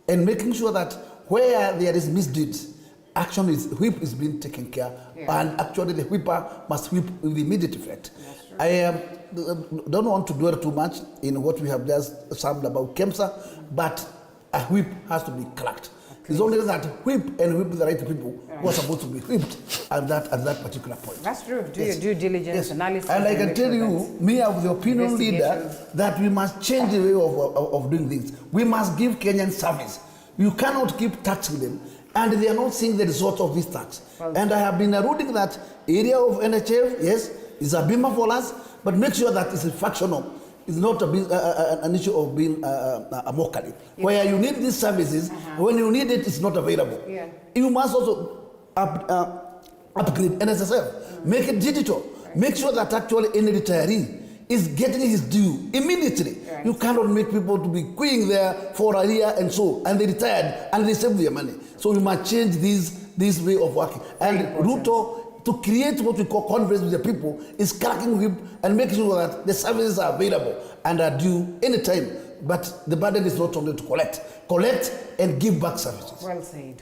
And making sure that where there is misdeeds, whip is being taken care of, and actually the whipper must whip with immediate effect. I don't want to dwell too much in what we have just summed about KEMSA, but a whip has to be cracked. It's only that whip and whip the right people who are supposed to be whipped at that particular point. That's true. Do your due diligence analysis. And I can tell you, me as the opinion leader, that we must change the way of doing things. We must give Kenyan service. You cannot keep taxing them, and they are not seeing the results of this tax. And I have been alluding that area of NHIF, yes, is a beamer for us, but make sure that it's functional. It's not an issue of being a mockery. Where you need these services, when you need it, it's not available. You must also upgrade NSSF, make it digital, make sure that actually any retiree is getting his due immediately. You cannot make people to be queuing there for a year and they retired and they save their money. So we must change this way of working. And Ruto, to create what we call converse with the people, is cracking whip and making sure that the services are available and are due anytime. But the burden is not only to collect and give back services.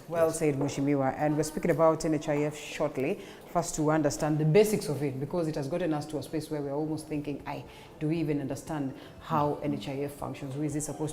Well said, Mheshimiwa. And we're speaking about NHIF shortly. First, to understand the basics of it, because it has gotten us to a space where we're almost thinking, do we even understand how NHIF functions? Who is it supposed